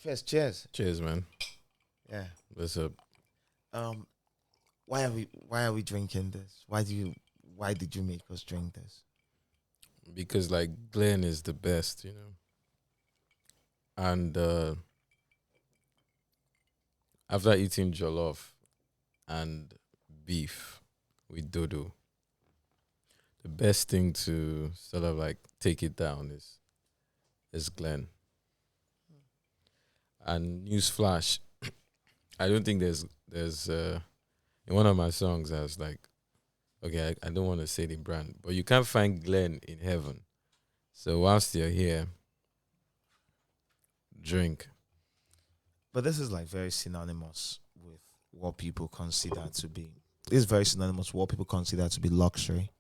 First, cheers. Cheers, man. Yeah. What's up? Um, why are we drinking this? Why did you make us drink this? Because like Glenn is the best, you know. And after eating jollof and beef with dodo, the best thing to sort of like take it down is Glenn. And newsflash, I don't think there's in one of my songs I was like, okay, I don't want to say the brand, but you can't find Glenn in heaven. So whilst you're here, drink. But this is like very synonymous with what people consider to be. This is very synonymous with what people consider to be luxury.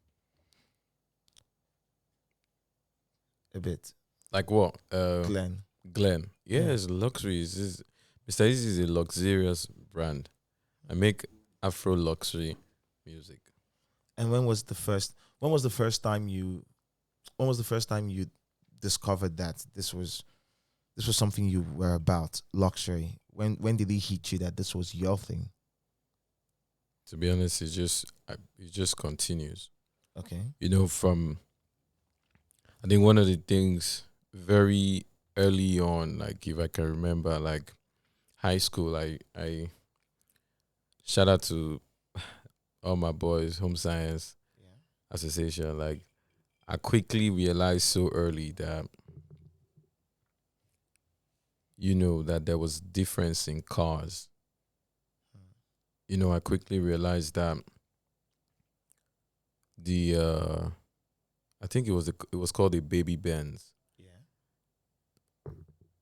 A bit. Like what? Glenn. Glenn. Yeah, Yeah. it's luxury. Mr. Eazi is a luxurious brand. I make Afro luxury music. And when was the first time you discovered that this was something you were about, luxury? When did it hit you that this was your thing? To be honest, it just continues. Okay. You know, from I think one of the things very early on, like if I can remember, like high school, I shout out to all my boys, home science Yeah. association. Like I quickly realized so early that that there was difference in cars. You know, I quickly realized that the I think it was called a baby Benz. Yeah.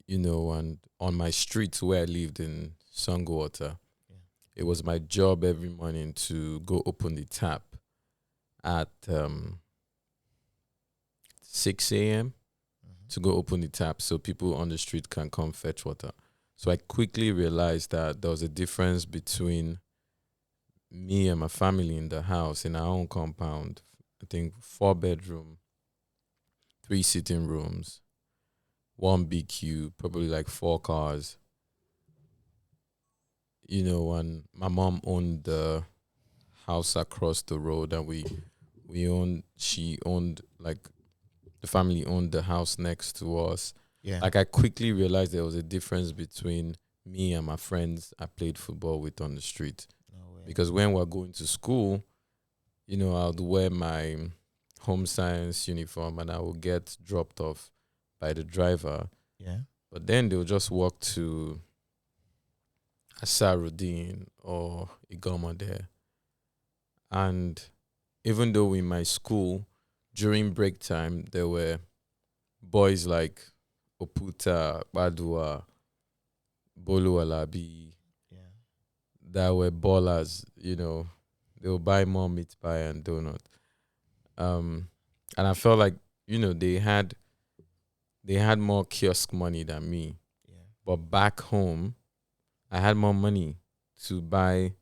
You know, and on my street where I lived in Songwater, Yeah. it was my job every morning to go open the tap at 6 a.m. to go open the tap so people on the street can come fetch water. So I quickly realized that there was a difference between me and my family in the house, in our own compound. I think 4 bedroom, 3 sitting rooms, one BQ, probably like 4 cars. You know, and my mom owned the house across the road, and she owned, like, the family owned the house next to us. Yeah. Like, I quickly realized there was a difference between me and my friends I played football with on the street. No way. Because when we're going to school, you know, I'd wear my home science uniform and I would get dropped off by the driver. Yeah. But then they'll just walk to Asarudin or Igoma there. And even though in my school, during break time, there were boys like Oputa, Badua, Bolu Alabi, Yeah. that were ballers, you know. They would buy more meat pie and donut. And I felt like, they had more kiosk money than me. Yeah. But back home, I had more money to buy,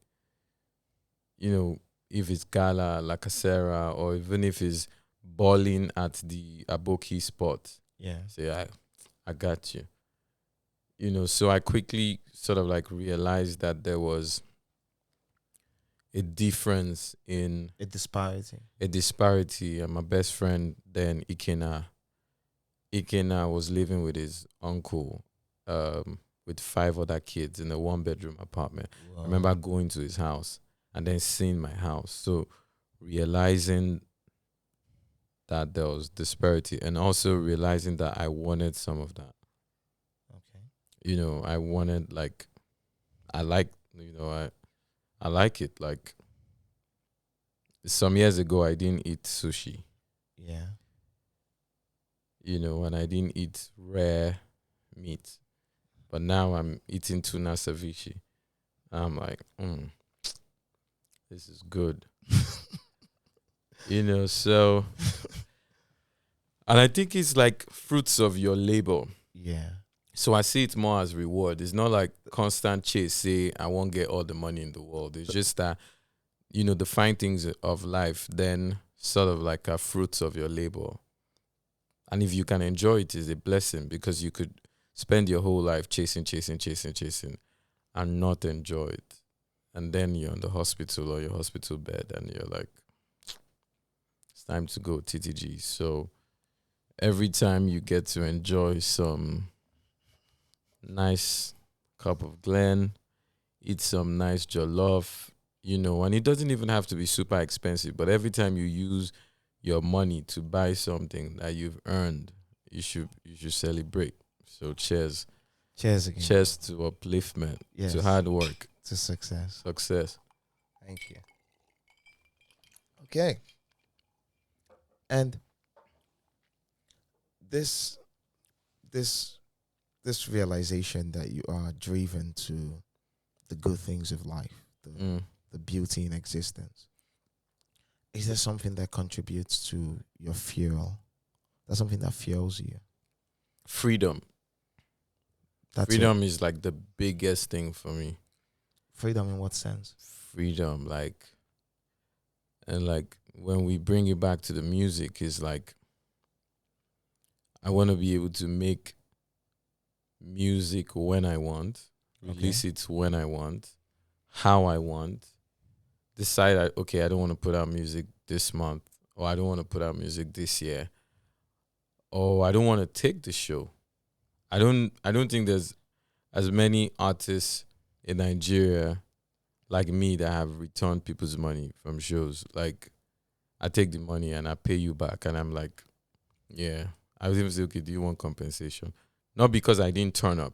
if it's gala, la casera, or even if it's balling at the Aboki spot. Yeah. Say, I got you. So I quickly sort of like realized that there was a difference in A disparity. And my best friend then, Ikena was living with his uncle, with 5 other kids in a 1 bedroom apartment. Wow. I remember going to his house and then seeing my house. So realizing that there was disparity, and also realizing that I wanted some of that. Okay. I wanted, like, I like it. Like, some years ago, I didn't eat sushi, Yeah. and I didn't eat rare meat. But now I'm eating tuna ceviche. I'm like, this is good. So, and I think it's like fruits of your labor. Yeah. So I see it more as reward. It's not like constant chase, say, I won't get all the money in the world. It's just that, the fine things of life then sort of like are fruits of your labor. And if you can enjoy it, is a blessing, because you could spend your whole life chasing, and not enjoy it. And then you're in the hospital or your hospital bed and you're like, it's time to go, TTG. So every time you get to enjoy some nice cup of Glen, eat some nice jollof, and it doesn't even have to be super expensive, but every time you use your money to buy something that you've earned, you should celebrate. So cheers. Cheers again. Cheers to upliftment, Yes. to hard work, To success. success. Thank you. Okay. And this this this realization that you are driven to the good things of life, the beauty in existence. Is there something that contributes to your fuel? That's something that fuels you. Freedom. That's Freedom is like the biggest thing for me. Freedom in what sense? Freedom, like when we bring it back to the music, is like I want to be able to make music when I want, release it when I want, how I want, decide I don't want to put out music this month, or I don't want to put out music this year, or I don't want to take the show. I don't think there's as many artists in Nigeria like me that have returned people's money from shows. Like, I take the money and I pay you back, and I'm like, yeah. I was even say, okay, do you want compensation? Not because I didn't turn up,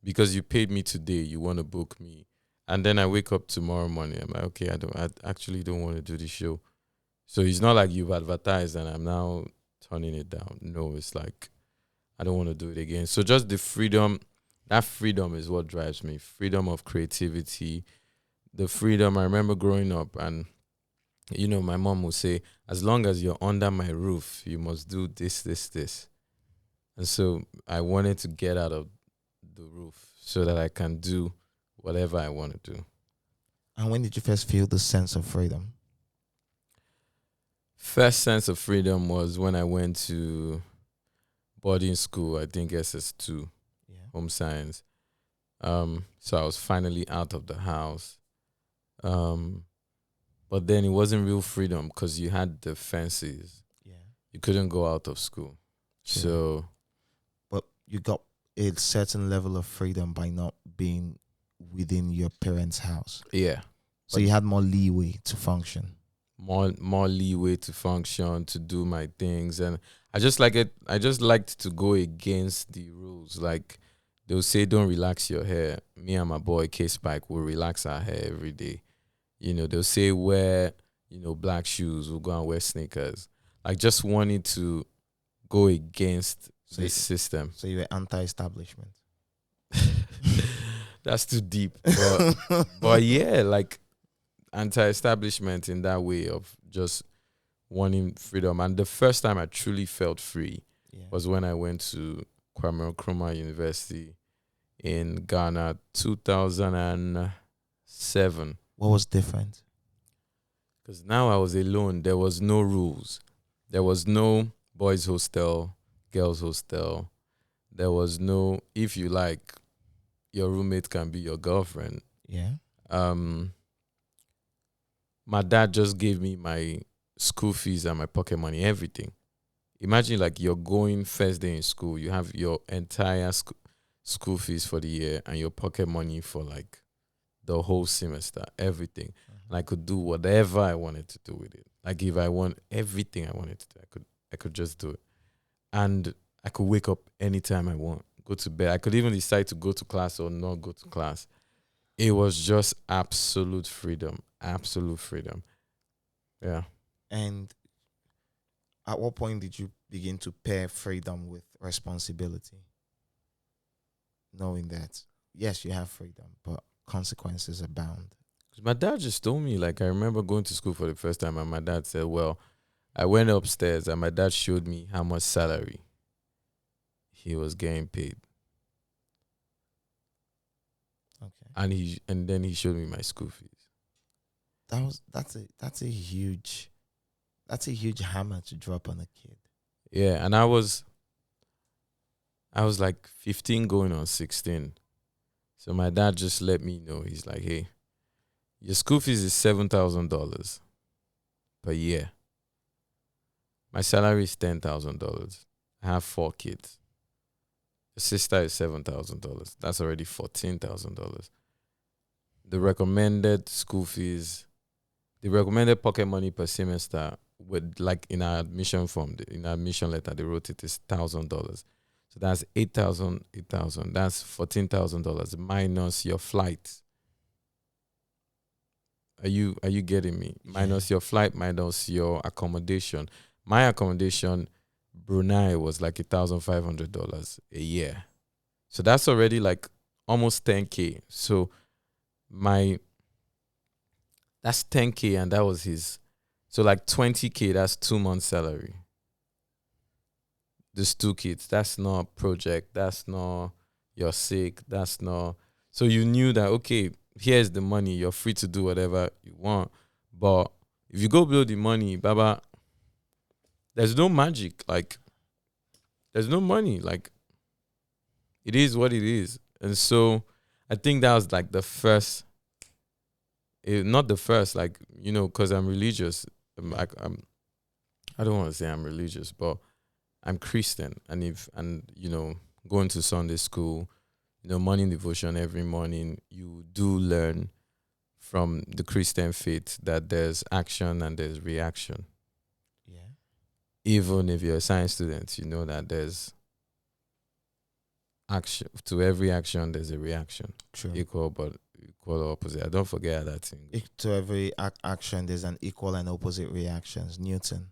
because you paid me today, you want to book me, and then I wake up tomorrow morning, I'm like, okay, I actually don't want to do the show. So it's not like you've advertised and I'm now turning it down. No, it's like I don't want to do it again. So just the freedom, that freedom is what drives me. Freedom of creativity, the freedom. I remember growing up, and my mom would say, as long as you're under my roof, you must do this, this, this. And so I wanted to get out of the roof so that I can do whatever I want to do. And when did you first feel the sense of freedom? First sense of freedom was when I went to boarding school, I think SS2, home science. So I was finally out of the house. But then it wasn't real freedom because you had the fences. Yeah. You couldn't go out of school. True. So. But you got a certain level of freedom by not being within your parents' house. Yeah. So you had more leeway to function. More leeway to function, to do my things. And I just like it. I just liked to go against the rules. Like, they'll say, don't relax your hair. Me and my boy K-Spike will relax our hair every day. They'll say wear, black shoes. We'll go and wear sneakers. Like, just wanting to go against this system. So you were anti-establishment. That's too deep. But yeah, like, anti-establishment in that way of just wanting freedom. And the first time I truly felt free was when I went to Kwame Nkrumah University in Ghana, 2007. What was different? Because now I was alone. There was no rules. There was no boys hostel, girls hostel. There was no, if you like, your roommate can be your girlfriend. Yeah. My dad just gave me my school fees and my pocket money, everything. Imagine, like, you're going first day in school. You have your entire school fees for the year and your pocket money for, like, the whole semester, everything. Mm-hmm. And I could do whatever I wanted to do with it. Like, if I want everything I wanted to do, I could just do it. And I could wake up anytime I want, go to bed. I could even decide to go to class or not go to class. It was just absolute freedom. Absolute freedom. Yeah. And at what point did you begin to pair freedom with responsibility? Knowing that, yes, you have freedom, but consequences abound. My dad just told me, like, I remember going to school for the first time, and my dad said, well, I went upstairs and my dad showed me how much salary he was getting paid. Okay. And then he showed me my school fees. That's a huge hammer to drop on a kid. Yeah, and I was I was like 15 going on 16. So my dad just let me know. He's like, hey, your school fees is $7,000 per year. My salary is $10,000. I have 4 kids. The sister is $7,000. That's already $14,000. The recommended school fees, the recommended pocket money per semester, with like in our admission form, in our admission letter, they wrote it is $1,000. So that's 8,000, 8,000. That's $14,000 minus your flight. Are you getting me? Yeah. Minus your flight, minus your accommodation. My accommodation, Brunei, was like $1,500 a year. So that's already like almost 10K. So that's 10K, and that was his. So like 20K, that's 2 months salary. There's 2 kids. That's not project. That's not you're sick. That's not. So you knew that, okay, here's the money. You're free to do whatever you want. But if you go below the money, Baba, there's no magic. Like, there's no money. Like, it is what it is. And so I think that was like the first, not the first, like, because I'm religious. I don't want to say I'm religious, but I'm Christian. And going to Sunday school, morning devotion every morning, you do learn from the Christian faith that there's action and there's reaction. Yeah. Even if you're a science student, you know that there's action. To every action, there's a reaction. True. Equal but equal or opposite. I don't forget that thing. To every action, there's an equal and opposite reactions. Newton.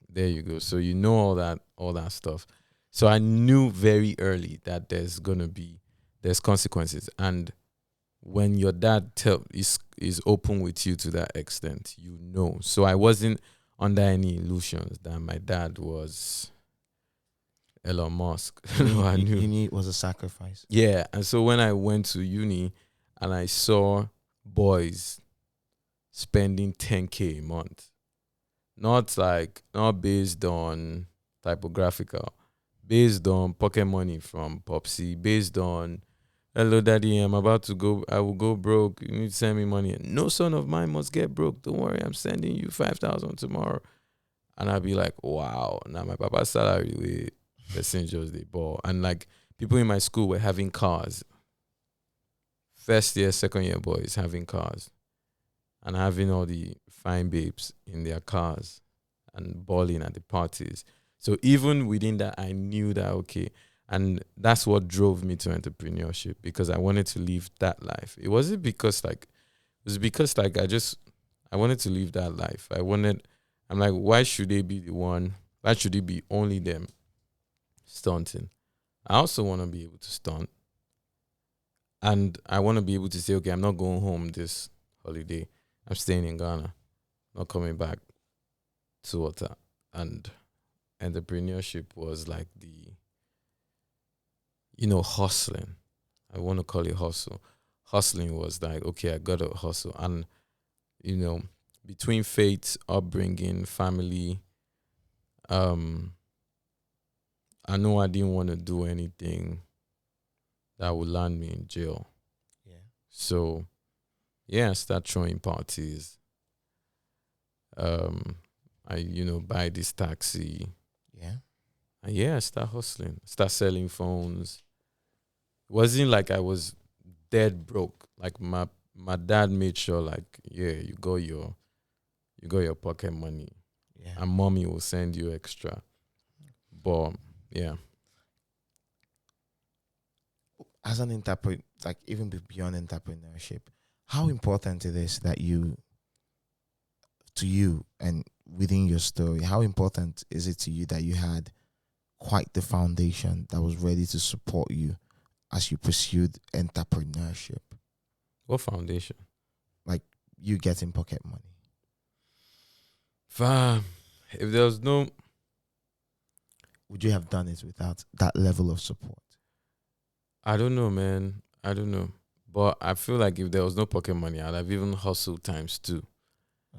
There you go. So you know all that stuff. So I knew very early that there's consequences, and when your dad is open with you to that extent, So I wasn't under any illusions that my dad was Elon Musk. I knew Uni was a sacrifice. Yeah, and so when I went to uni and I saw boys spending 10K a month, not based on typographical, based on pocket money from Popsy, based on, hello daddy, I will go broke, you need to send me money. No son of mine must get broke, don't worry, I'm sending you 5,000 tomorrow. And I'd be like, wow, now my papa's salary with person just the ball. And like people in my school were having cars. First year, second year boys having cars and having all the fine babes in their cars and balling at the parties. So even within that, I knew that, okay. And that's what drove me to entrepreneurship, because I wanted to live that life. It was because I wanted to live that life. I'm like, why should they be the one? Why should it be only them stunting? I also want to be able to stunt. And I want to be able to say, okay, I'm not going home this holiday. I'm staying in Ghana, not coming back to water. And entrepreneurship was like the, hustling. I want to call it hustle. Hustling was like, okay, I got to hustle. And, between faith, upbringing, family, I know I didn't want to do anything that would land me in jail. Yeah. So, I start throwing parties. I buy this taxi. Yeah. And I start hustling. Start selling phones. It wasn't like I was dead broke. Like my dad made sure, like, you got your pocket money. Yeah. And mommy will send you extra. But yeah. As an interpreter, like even beyond entrepreneurship, how important it is that to you and within your story, how important is it to you that you had quite the foundation that was ready to support you as you pursued entrepreneurship? What foundation? Like you getting pocket money. If there was no... Would you have done it without that level of support? I don't know, man. I don't know. But I feel like if there was no pocket money, I'd have even hustled times 2.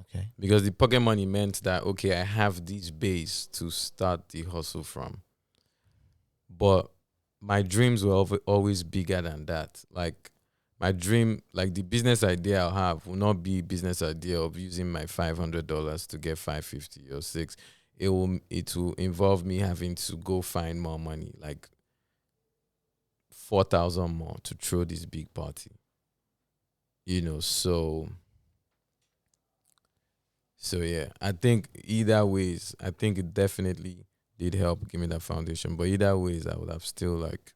Okay. Because the pocket money meant that, okay, I have this base to start the hustle from. But my dreams were always bigger than that. Like my dream, like the business idea I'll have will not be business idea of using my $500 to get 550 or six. It will involve me having to go find more money, like 4,000 more to throw this big party. So yeah, I think either ways, I think it definitely did help give me that foundation. But either ways, I would have still like,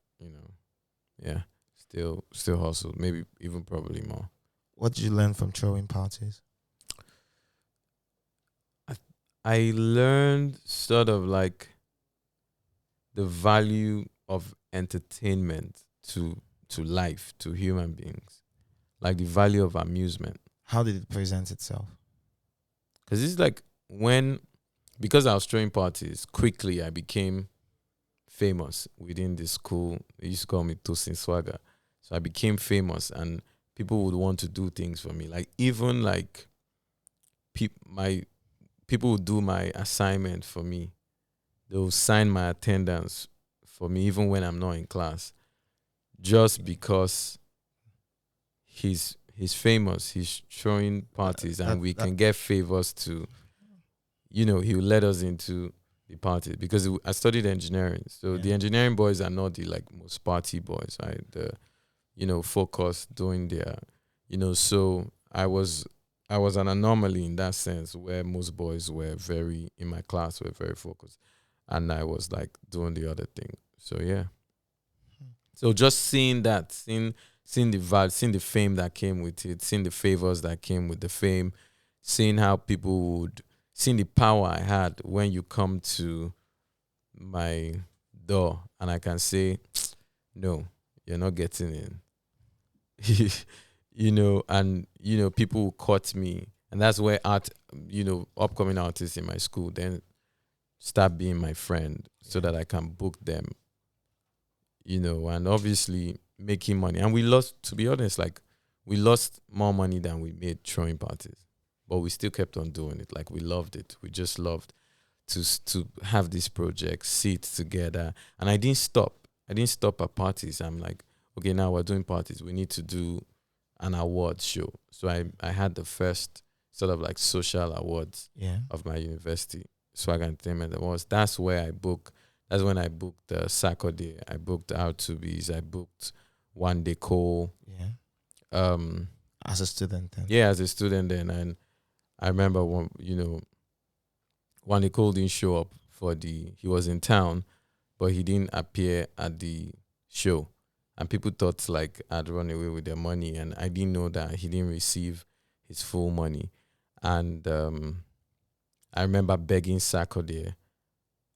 yeah, still hustle, maybe even probably more. What did you learn from throwing parties? I learned sort of like the value of entertainment to life, to human beings, like the value of amusement. How did it present itself? Because it's like because I was throwing parties, quickly I became famous within the school. They used to call me Tosin Swagger. So I became famous, and people would want to do things for me. Like even like my people would do my assignment for me. They will sign my attendance for me even when I'm not in class, just because he's famous. He's throwing parties, and we can get favors to, he will let us into the party because I studied engineering. So the engineering boys are not the like most party boys, right? The focus doing their, so I was an anomaly in that sense where most boys were very in my class were very focused, and I was like doing the other thing. So yeah. So just seeing that, seeing the value, seeing the fame that came with it, seeing the favors that came with the fame, seeing how people would, seeing the power I had when you come to my door and I can say, no, you're not getting in. And people will cut me. And that's where upcoming artists in my school then start being my friend so that I can book them, and obviously making money. And we lost, to be honest, like we lost more money than we made throwing parties, but we still kept on doing it. Like we loved it. We just loved to have this project, see it together. And I didn't stop. I didn't stop at parties. I'm like, okay, now we're doing parties. We need to do an award show. So I had the first sort of like social awards of my university, Swag Entertainment Awards. That's when I booked the Saturday. I booked R2Bs. I booked One Day Cole. Yeah. As a student then. Yeah, as a student then. And I remember One Day Cole didn't show up he was in town, but he didn't appear at the show. And people thought like I'd run away with their money, and I didn't know that he didn't receive his full money. And I remember begging Saturday.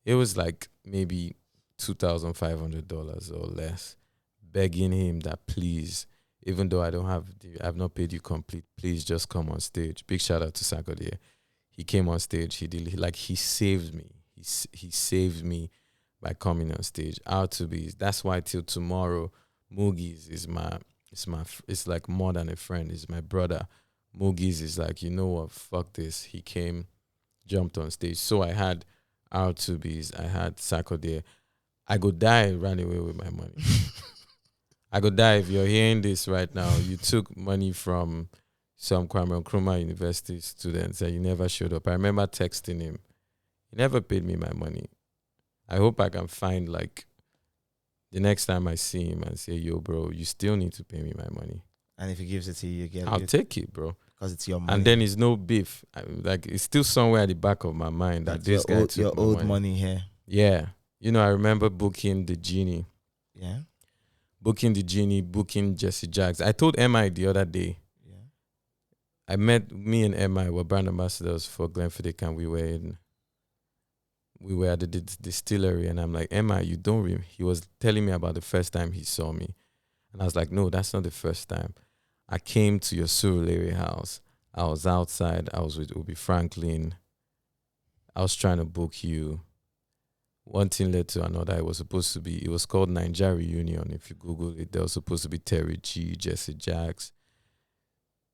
It was like maybe $2,500 or less, begging him that please, even though I've not paid you complete, please just come on stage. Big shout out to Saturday. He came on stage. He saved me. He saved me by coming on stage. R2Bs. That's why till tomorrow, Moogies it's like more than a friend. It's my brother. Moogies is like, you know what? Fuck this. He came, jumped on stage. So I had R2Bs. I had Sako there. I go die, ran away with my money. I go die. If you're hearing this right now, you took money from some Kwame Nkrumah University students and you never showed up. I remember texting him. He never paid me my money. I hope I can find like the next time I see him and say, yo, bro, you still need to pay me my money. And if he gives it to you, you get it. I'll take it, bro. Because it's your money. And then it's no beef. Like it's still somewhere at the back of my mind that this guy took your old money here. Yeah. I remember booking the Genie. Yeah. Booking the Genie, booking Jesse Jacks. I told MI the other day. Yeah. Me and MI were brand ambassadors for Glenfiddich, and we were at the distillery, and I'm like, MI, you don't he was telling me about the first time he saw me. And I was like, no, that's not the first time. I came to your Surulere house. I was outside. I was with Obi Franklin. I was trying to book you. One thing led to another. It was called Nigerian Reunion. If you Google it, there was supposed to be Terry G, Jesse Jacks.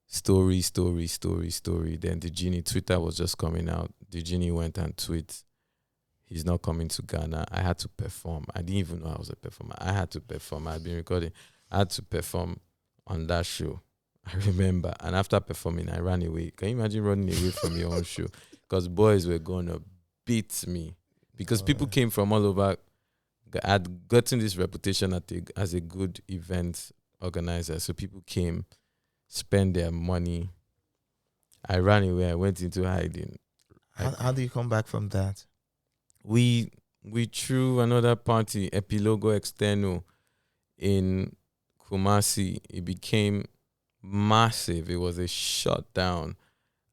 Story. Then the Genie, Twitter was just coming out. The Genie went and tweet he's not coming to Ghana. I had to perform. I didn't even know I was a performer. I had to perform. I had been recording. I had to perform on that show. I remember. And after performing, I ran away. Can you imagine running away from your own show? Because boys were going to beat me. Because people came from all over. I had gotten this reputation as a good event organizer. So people came, spend their money. I ran away. I went into hiding. How do you come back from that? We threw another party, Epilogo Externo, in Kumasi. It became massive. It was a shutdown,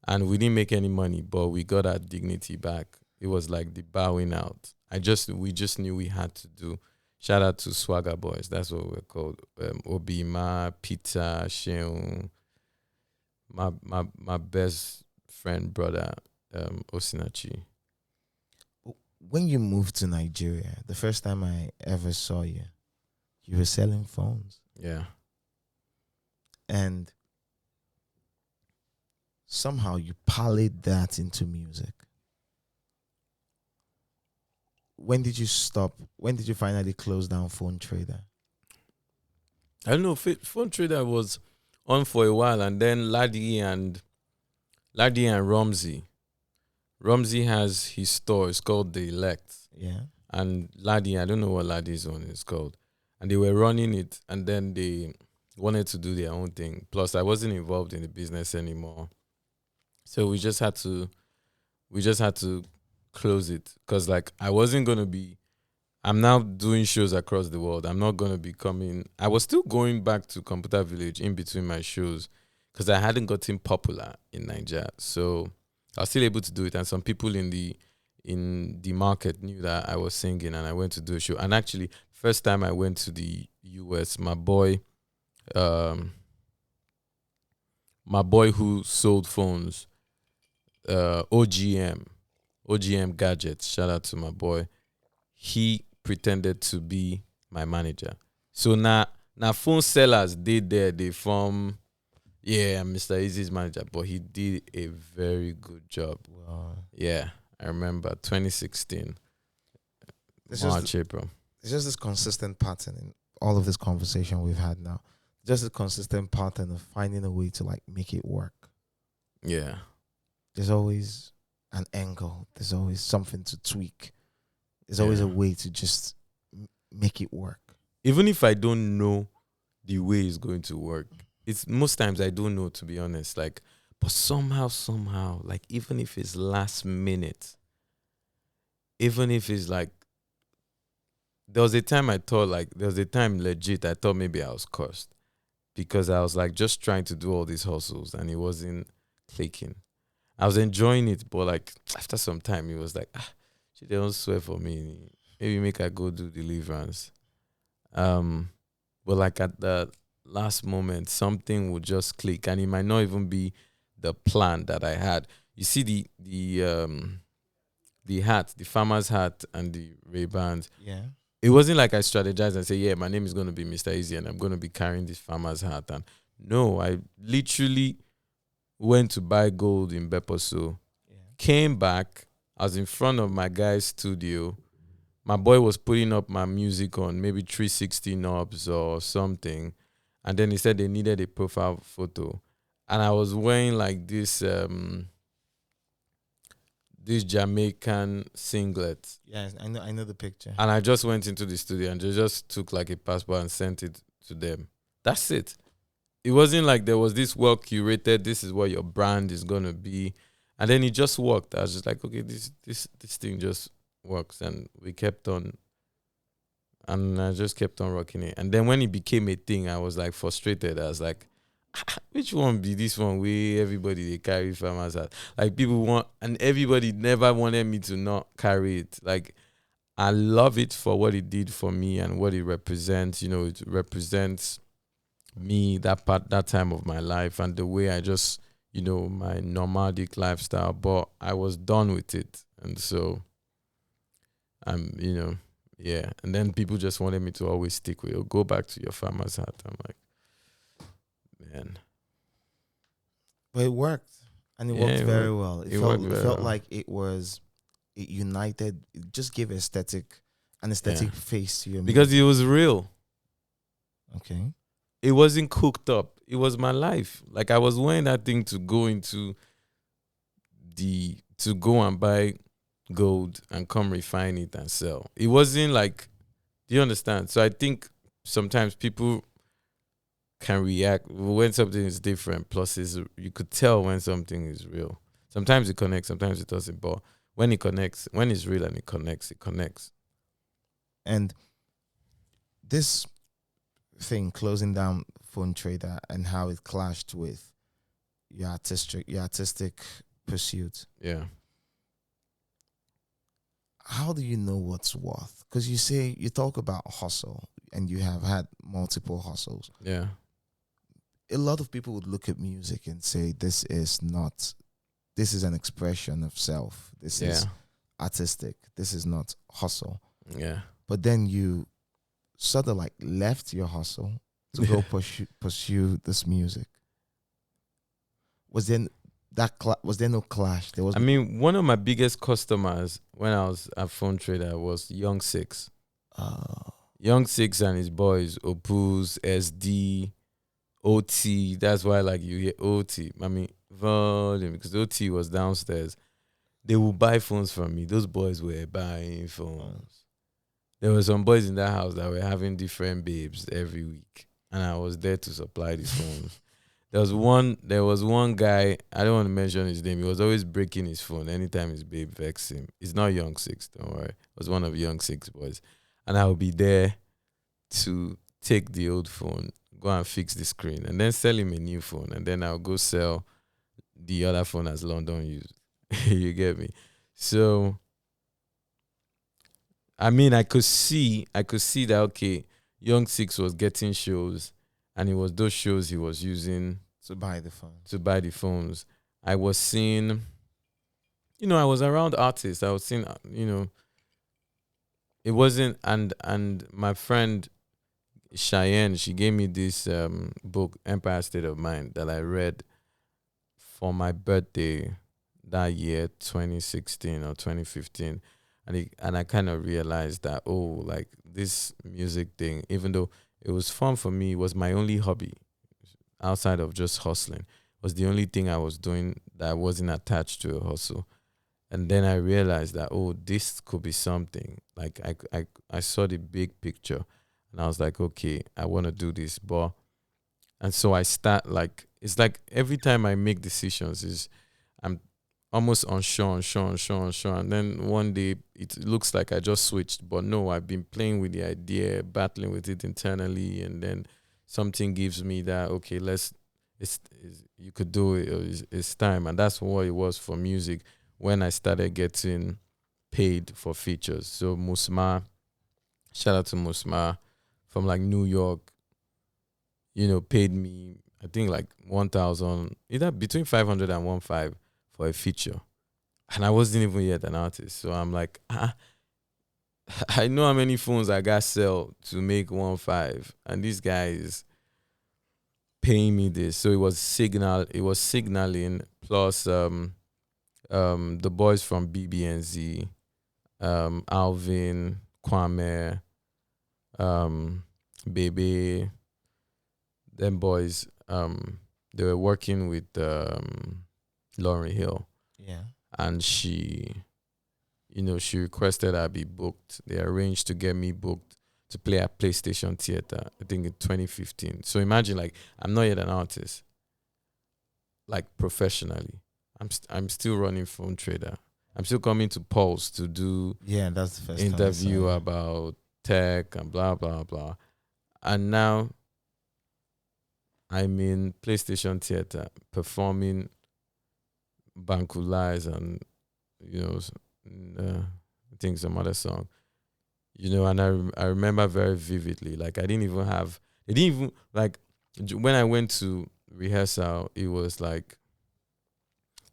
and we didn't make any money, but we got our dignity back. It was like the bowing out. We just knew we had to do. Shout out to Swagger Boys. That's what we're called. Obima, Peter, Sheung, my best friend brother, Osinachi. When you moved to Nigeria, the first time I ever saw you, you were selling phones. Yeah. And somehow you parlayed that into music. When did you stop? When did you finally close down Phone Trader? I don't know. Phone Trader was on for a while, and then Laddie and Romsey. Romsey has his store. It's called The Elect. Yeah. And Laddie, I don't know what Laddie's one is called. And they were running it, and then they wanted to do their own thing. Plus, I wasn't involved in the business anymore. So we just had to close it. Because, like, I'm now doing shows across the world. I'm not going to be coming. I was still going back to Computer Village in between my shows because I hadn't gotten popular in Nigeria. So I was still able to do it. And some people in the market knew that I was singing, and I went to do a show. And actually, first time I went to the US, my boy who sold phones, OGM Gadgets, shout out to my boy. He pretended to be my manager. So now phone sellers they form, yeah, I'm Mr. Eazi's manager, but he did a very good job. Wow. Yeah, I remember 2016, March, April. It's just this consistent pattern in all of this conversation we've had now. Just a consistent pattern of finding a way to like make it work. Yeah. There's always an angle. There's always something to tweak. There's always a way to just make it work. Even if I don't know the way it's going to work, it's most times I don't know, to be honest. Like, but somehow, like, even if it's last minute, even if it's like, there was a time legit, I thought maybe I was cursed because I was like just trying to do all these hustles and it wasn't clicking. I was enjoying it, but like after some time, it was like, they don't swear for me. Maybe make I go do deliverance. But like at the last moment, something would just click, and it might not even be the plan that I had. You see the hat, the farmer's hat, and the Ray-Bans. Yeah. It wasn't like I strategized and say, yeah, my name is going to be Mr. Eazi and I'm going to be carrying this farmer's hat. And no, I literally went to buy gold in Beposo, came back, I was in front of my guy's studio. My boy was putting up my music on maybe 360 knobs or something. And then he said they needed a profile photo. And I was wearing like this Jamaican singlet. Yeah, I know the picture. And I just went into the studio and they just took like a passport and sent it to them. That's it. It wasn't like there was this well curated, this is what your brand is gonna be. And then it just worked. I was just like, okay, this thing just works. And we kept on, and I just kept on rocking it. And then when it became a thing, I was like frustrated. I was like, which one be this one where everybody they carry farmers hat? Like people want, and everybody never wanted me to not carry it. Like I love it for what it did for me and what it represents. You know, it represents me, that time of my life, and the way I just, you know, my nomadic lifestyle. But I was done with it, and so you know, yeah. And then people just wanted me to always stick with it. Go back to your farmer's hat. I'm like, man. But it worked, and it worked very well. It felt like it was it united, it just gave an aesthetic face to your Because music. it was real. Okay. It wasn't cooked up. It was my life. Like I was wearing that thing to go and buy gold and come refine it and sell. It wasn't like, do you understand? So I think sometimes people can react when something is different. Plus, you could tell when something is real. Sometimes it connects, sometimes it doesn't. But when it connects, when it's real and it connects, it connects. And this thing, closing down Phone Trader, and how it clashed with your artistic pursuit. Yeah. How do you know what's worth? Because you talk about hustle, and you have had multiple hustles. Yeah. A lot of people would look at music and say, this is an expression of self. This is artistic. This is not hustle. Yeah. But then you sort of like left your hustle to go pursue this music. Was there no clash? I mean, one of my biggest customers when I was at Phone Trader was Young Six. Young Six and his boys, Opus, SD, OT. That's why like you hear OT. I mean, volume, because OT was downstairs. They would buy phones from me. Those boys were buying phones. There were some boys in that house that were having different babes every week, and I was there to supply these phones. There was one guy, I don't want to mention his name. He was always breaking his phone anytime his babe vexed him. It's not Young Six, don't worry. It was one of Young Six boys. And I would be there to take the old phone, go and fix the screen, and then sell him a new phone. And then I'll go sell the other phone as London used. You get me? So I mean, I could see that, okay, Young Six was getting shows, and it was those shows he was using to buy the phones. I was seeing, I was around artists. I was seeing, it wasn't, and my friend Cheyenne, she gave me this book, Empire State of Mind, that I read for my birthday that year, 2016 or 2015. And I kind of realized that, like this music thing, even though it was fun for me, it was my only hobby outside of just hustling. It was the only thing I was doing that wasn't attached to a hustle. And then I realized that, this could be something. Like I saw the big picture, and I was like, okay, I want to do this. And so I start, like, it's like every time I make decisions I'm almost unsure. And then one day it looks like I just switched. But no, I've been playing with the idea, battling with it internally. And then something gives me that, okay, you could do it. It's time. And that's what it was for music when I started getting paid for features. So Musma, shout out to Musma from like New York, paid me, I think like 1,000, either between 500 and 1,500 for a feature. And I wasn't even yet an artist. So I'm like, I know how many phones I got sell to make 1,500. And this guy is paying me this. So it was signaling plus the boys from BBNZ, Alvin, Kwame, Bebe, them boys, they were working with Lauryn Hill. Yeah. And she requested I be booked. They arranged to get me booked to play at PlayStation Theater, I think in 2015. So imagine, like, I'm not yet an artist, like professionally. I'm still running Phone Trader. I'm still coming to Pulse to do that's the first interview about tech and blah, blah, blah. And now I'm in PlayStation Theater performing Banku Lies and, I think some other song. And I remember very vividly, like they didn't even, like, when I went to rehearsal, it was like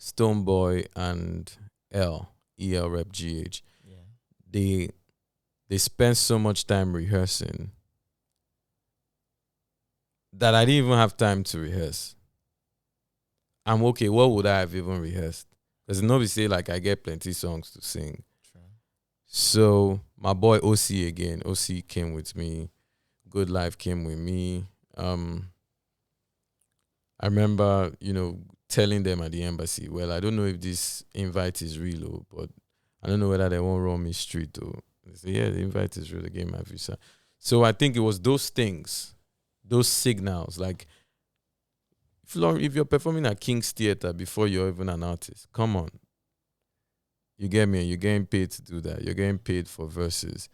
Stoneboy and EL Rep GH. Yeah. They spent so much time rehearsing that I didn't even have time to rehearse. I'm okay, what would I have even rehearsed? Because nobody say, like, I get plenty songs to sing. So my boy OC again. OC came with me. Good Life came with me. I remember, telling them at the embassy, well, I don't know if this invite is real, but I don't know whether they won't run me street. Or they say, yeah, the invite is real. They gave my visa. So I think it was those things, those signals. Like, if you're performing at King's Theatre before you're even an artist, come on. You get me? You're getting paid to do that. You're getting paid for verses.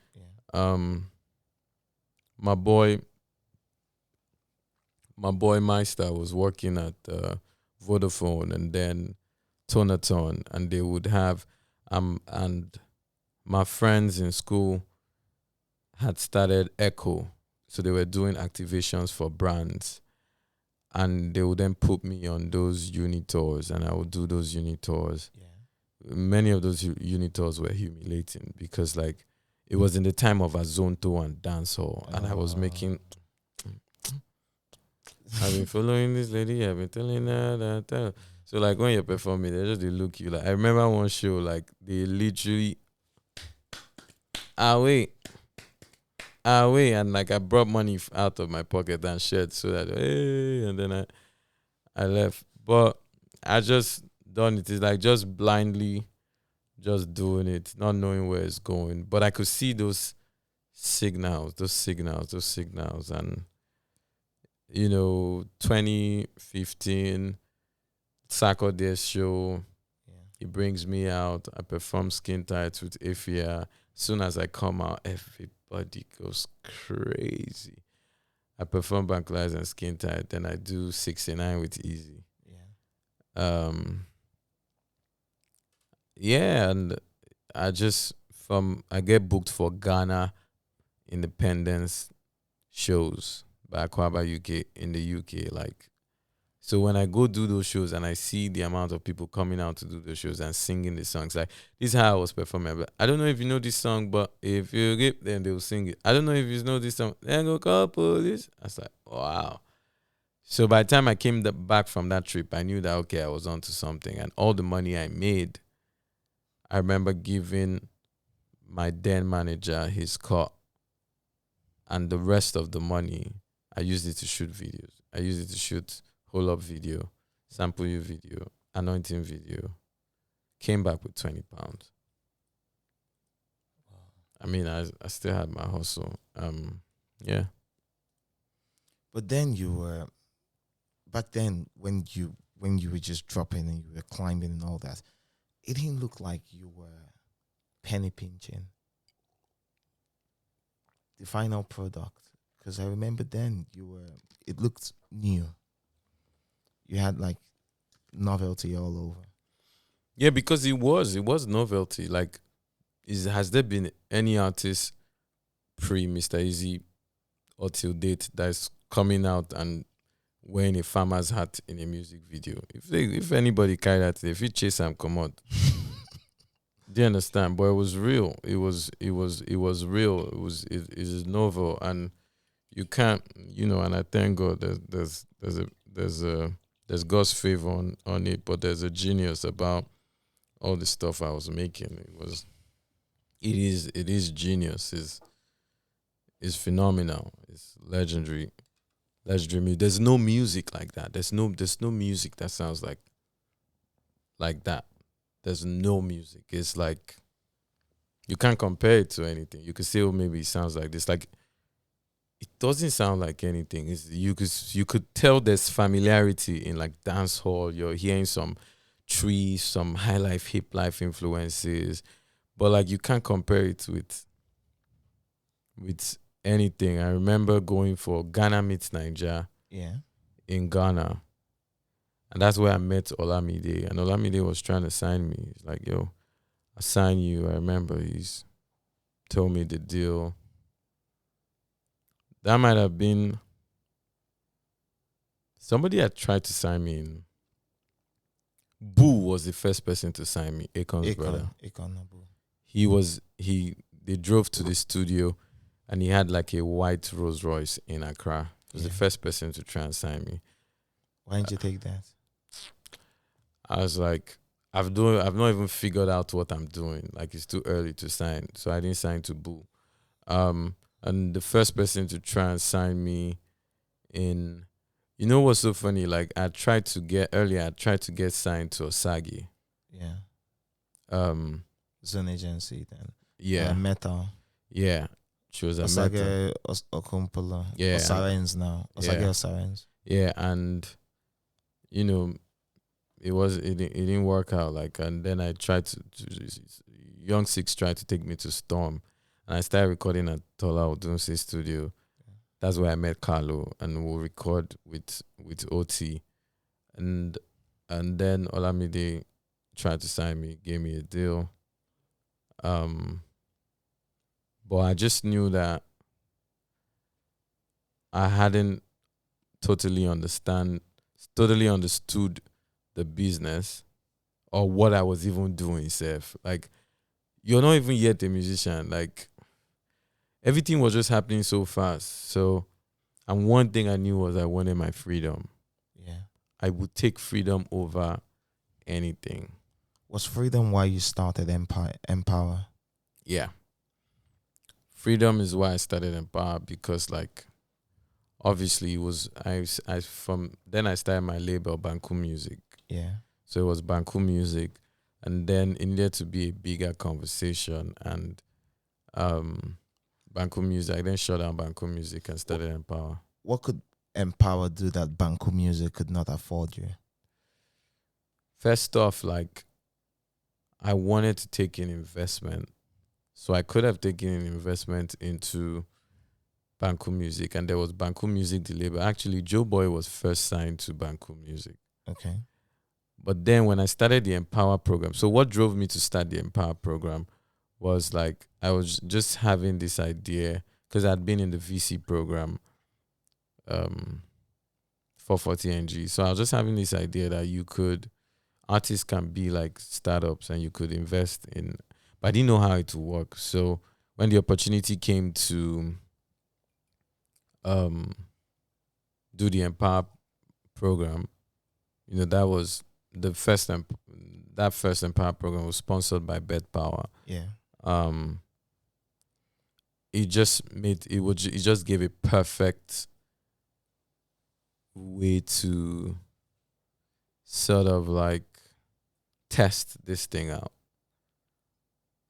Yeah. My boy Meister was working at Vodafone and then Tonaton, and they would have and my friends in school had started Echo, so they were doing activations for brands, and they would then put me on those uni tours, and I would do those uni tours. Yeah. Many of those uni tours were humiliating because, like, it was in the time of Azonto and dancehall, and I was making. I've been following this lady. I've been telling her that. So, like, when you're performing, they just they look you. Like, I remember one show, like, they literally, wait, and like I brought money out of my pocket and shared so that hey, and then I left. But I just done it. It's like just blindly, just doing it, not knowing where it's going. But I could see those signals, and 2015 Saturday show. Yeah. He brings me out. I perform Skin Tight with Afia. As soon as I come out, everybody goes crazy. I perform Banku and Skin Tight. Then I do 69 with Eazi. Yeah. Yeah, and I get booked for Ghana Independence shows by Aquaba UK in the UK. Like, so when I go do those shows and I see the amount of people coming out to do those shows and singing the songs, like, this is how I was performing. But I don't know if you know this song, but if you get, then they'll sing it. I don't know if you know this song. Then go call police. I was like, wow. So by the time I came back from that trip, I knew that, okay, I was onto something. And all the money I made, I remember giving my then manager his cut, and the rest of the money, I used it to shoot videos. I used it to shoot whole up video, sample you video, anointing video. Came back with £20. I mean, I still had my hustle. Yeah. But then you were back then when you were just dropping and you were climbing and all that, it didn't look like you were penny pinching the final product. Because I remember then it looked new. You had like novelty all over. Yeah, because it was novelty. Like, has there been any artist pre Mr. Eazi or till date that's coming out and wearing a farmer's hat in a music video? If anybody carry that, if you chase them, come out. Do you understand? But it was real. It was real. It is novel, and you can't, and I thank God there's God's favor on it, but there's a genius about all the stuff I was making. It is genius. It's phenomenal. It's legendary. There's no music like that. There's no music that sounds like that. There's no music. It's like you can't compare it to anything. You could say, oh, maybe it sounds like this. Like, it doesn't sound like anything. You could tell there's familiarity in like dance hall. You're hearing some trees, some highlife, hip life influences, but like you can't compare it with anything. I remember going for Ghana meets Nigeria. Yeah. In Ghana. And that's where I met Olamide. And Olamide was trying to sign me. He's like, yo, I sign you. I remember he's told me the deal. That might have been somebody had tried to sign me in. Boo was the first person to sign me, Akon's brother. Akon, Boo. They drove to the studio and he had like a white Rolls Royce in Accra. He was the first person to try and sign me. Why didn't you take that? I was like, I've not even figured out what I'm doing. Like it's too early to sign, so I didn't sign to Boo. And the first person to try and sign me in, you know what's so funny? Like I tried to get signed to Osagi. Yeah. Um, Zone agency then. yeah, Metal. yeah. She was a Meta. Osage Okumpala. Yeah, Osarens now. Osage yeah. Osarens. Yeah, and you know, it didn't work out. Like, and then I tried to Young Six tried to take me to Storm, and I started recording at Tola Odunsi studio. That's where I met Carlo, and we'll record with OT, and then Olamide tried to sign me, gave me a deal. But I just knew that I hadn't totally understood the business or what I was even doing, Seth. Like, you're not even yet a musician. Like, everything was just happening so fast. So, and one thing I knew was I wanted my freedom. Yeah. I would take freedom over anything. Was freedom why you started Empower? Yeah. Freedom is why I started Empower, because like obviously it was I from then I started my label Banku Music. Yeah. So it was Banku Music, and then it needed to be a bigger conversation, and Banku Music. I then shut down Banku Music and started Empower. What could Empower do that Banku Music could not afford you? First off, like I wanted to take an investment. So I could have taken an investment into Banku Music, and there was Banku Music, the label. Actually, Joe Boy was first signed to Banku Music. Okay. But then when I started the Empower program, so what drove me to start the Empower program was like I was just having this idea, because I'd been in the VC program, 440NG. So I was just having this idea that artists can be like startups and you could invest in, but I didn't know how it would work. So when the opportunity came to do the Empower program, that was the first Empower program was sponsored by Bed Power. Yeah. It just gave a perfect way to sort of like test this thing out.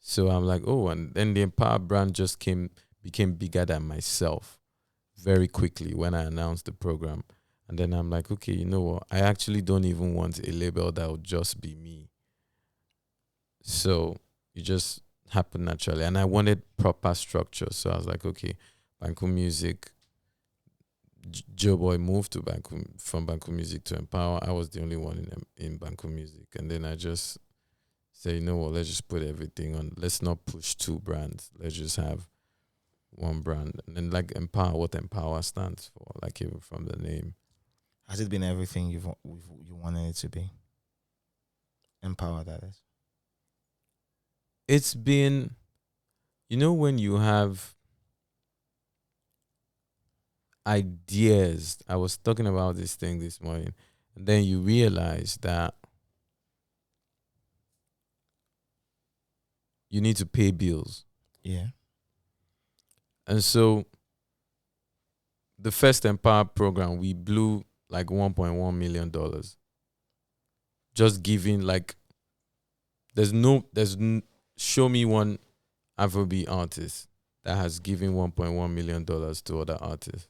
So I'm like, oh, and then the Empower brand just became bigger than myself very quickly when I announced the program. And then I'm like, okay, you know what? I actually don't even want a label that would just be me. So it just happened naturally. And I wanted proper structure. So I was like, okay, Banku Music. Joe Boy moved to from Banku Music to Empower. I was the only one in Banku Music. And then I just say, you know what, let's just put everything on. Let's not push two brands. Let's just have one brand. And then like Empower, what Empower stands for, like even from the name. Has it been everything you wanted it to be? Empower, that is. It's been, when you have ideas. I was talking about this thing this morning, and then you realize that you need to pay bills. Yeah. And so the first Empower program, we blew like $1.1 million. Just giving like, show me one Afrobeat artist that has given $1.1 million to other artists.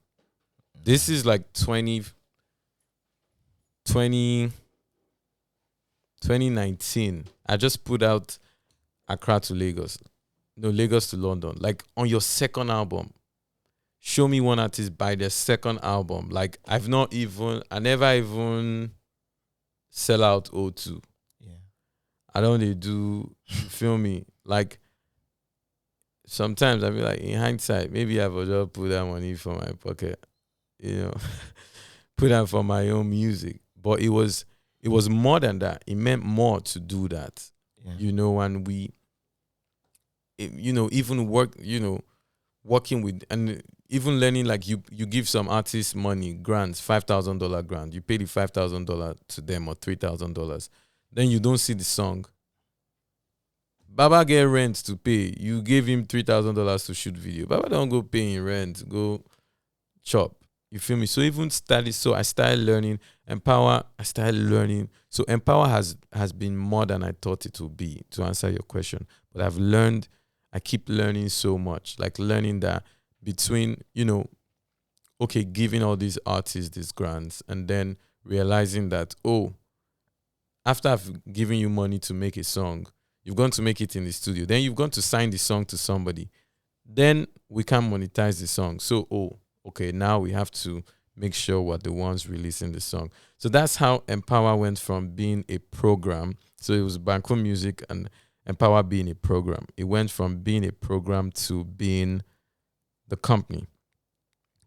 This is like 2019. I just put out Accra to Lagos. No, Lagos to London. Like on your second album, show me one artist by their second album. Like I never even sell out O2. Yeah. I don't really do, feel me? Like sometimes I be like, in hindsight, maybe I would just put that money for my pocket, put that for my own music. But it was more than that. It meant more to do that. Yeah. And we, even working with, and even learning, like you give some artists money, grants, $5,000 grant. You pay the $5,000 to them or $3,000. then you don't see the song. Baba get rent to pay. You gave him $3,000 to shoot video. Baba don't go paying rent. Go chop. You feel me? So even study. So I started learning Empower. I started learning. So Empower has been more than I thought it would be, to answer your question. But I've learned. I keep learning so much. Like learning that between, okay, giving all these artists these grants, and then realizing that, oh, after I've given you money to make a song, you've gone to make it in the studio. Then you've gone to sign the song to somebody. Then we can monetize the song. So, oh, okay, now we have to make sure we're the ones releasing the song. So that's how Empower went from being a program. So it was Banku Music and Empower being a program. It went from being a program to being the company.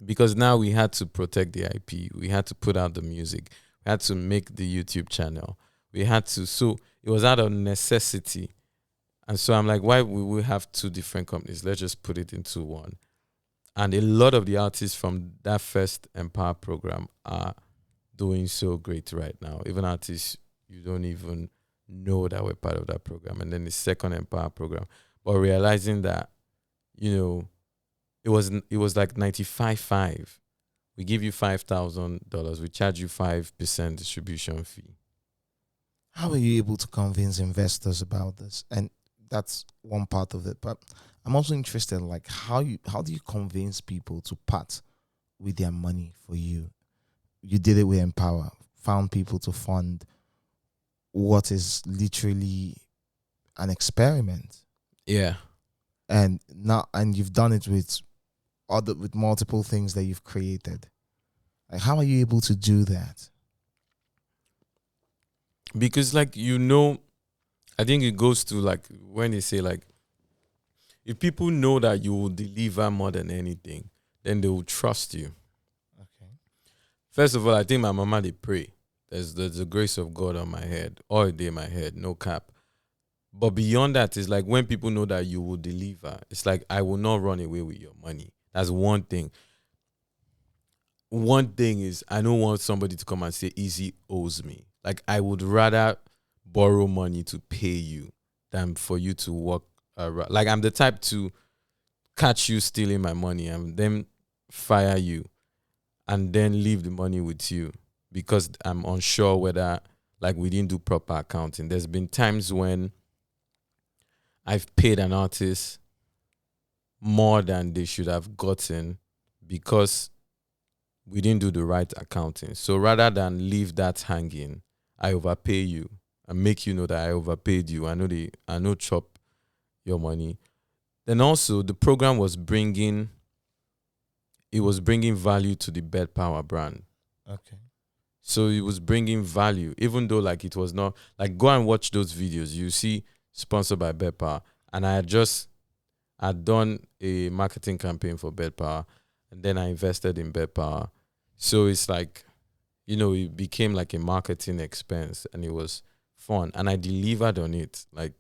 Because now we had to protect the IP. We had to put out the music. We had to make the YouTube channel. We had to, so it was out of necessity. And so I'm like, why would we have two different companies? Let's just put it into one. And a lot of the artists from that first Empower program are doing so great right now. Even artists you don't even know that we're part of that program. And then the second Empower program. But realizing that, it was like 95.5. We give you $5,000. We charge you 5% distribution fee. How are you able to convince investors about this? And that's one part of it. But I'm also interested, like, how do you convince people to part with their money for you? You did it with Empower, found people to fund what is literally an experiment. Yeah. And you've done it with multiple things that you've created. Like, how are you able to do that? Because, like, I think it goes to, like, when they say, like, if people know that you will deliver more than anything, then they will trust you. Okay. First of all, I think my mama, they pray. There's the grace of God on my head, all day my head, no cap. But beyond that, it's like when people know that you will deliver, it's like, I will not run away with your money. That's one thing. One thing is, I don't want somebody to come and say, Eazi owes me. Like, I would rather borrow money to pay you than for you to work around. Like, I'm the type to catch you stealing my money and then fire you and then leave the money with you because I'm unsure whether, like, we didn't do proper accounting. There's been times when I've paid an artist more than they should have gotten because we didn't do the right accounting. So rather than leave that hanging, I overpay you and make you know that I overpaid you. I know chop your money. Then also the program was bringing value to the Bed Power brand. Okay. So it was bringing value, even though, like, it was not, like, go and watch those videos. You see sponsored by Bed Power. And I'd done a marketing campaign for Bed Power, and then I invested in Bed Power. So it's like, it became like a marketing expense, and it was fun. And I delivered on it. Like,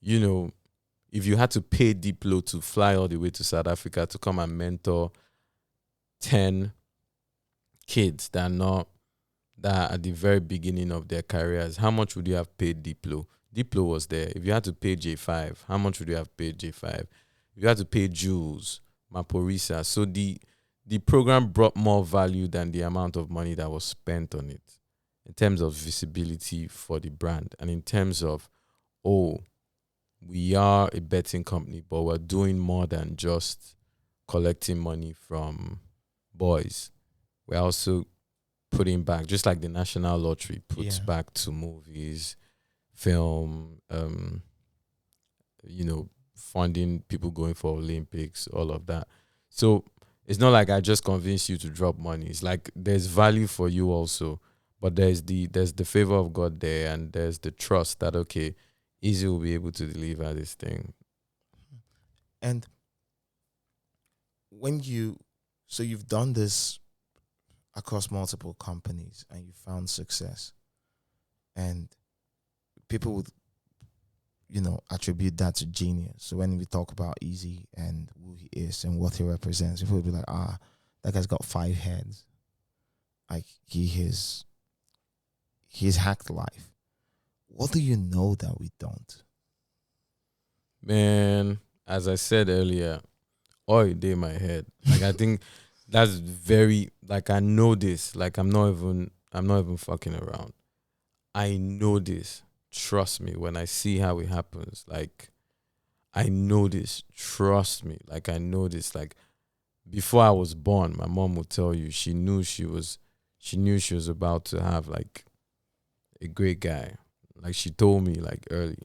if you had to pay Diplo to fly all the way to South Africa to come and mentor 10 kids that are at the very beginning of their careers, how much would you have paid Diplo? Diplo was there. If you had to pay J5, how much would you have paid J5? If you had to pay Jules, Maporisa. So the program brought more value than the amount of money that was spent on it in terms of visibility for the brand and in terms of, we are a betting company, but we're doing more than just collecting money from boys. We're also putting back, just like the National Lottery puts back to movies, film, funding people going for Olympics, all of that. So it's not like I just convinced you to drop money. It's like there's value for you also, but there's the favor of God there, and there's the trust that, okay, Eazi will be able to deliver this thing. And you've done this across multiple companies and you found success, and people would, attribute that to genius. So when we talk about Eazi and who he is and what he represents, people would be like, that guy's got 5 heads. Like, he's hacked life. What do you know that we don't? Man, as I said earlier, all day in my head. Like I think that's very like I know this. Like I'm not even fucking around. I know this. Trust me when I see how it happens. Like I know this. Trust me. Like I know this. Like before I was born, my mom would tell you she knew she was about to have like a great guy. Like she told me like early.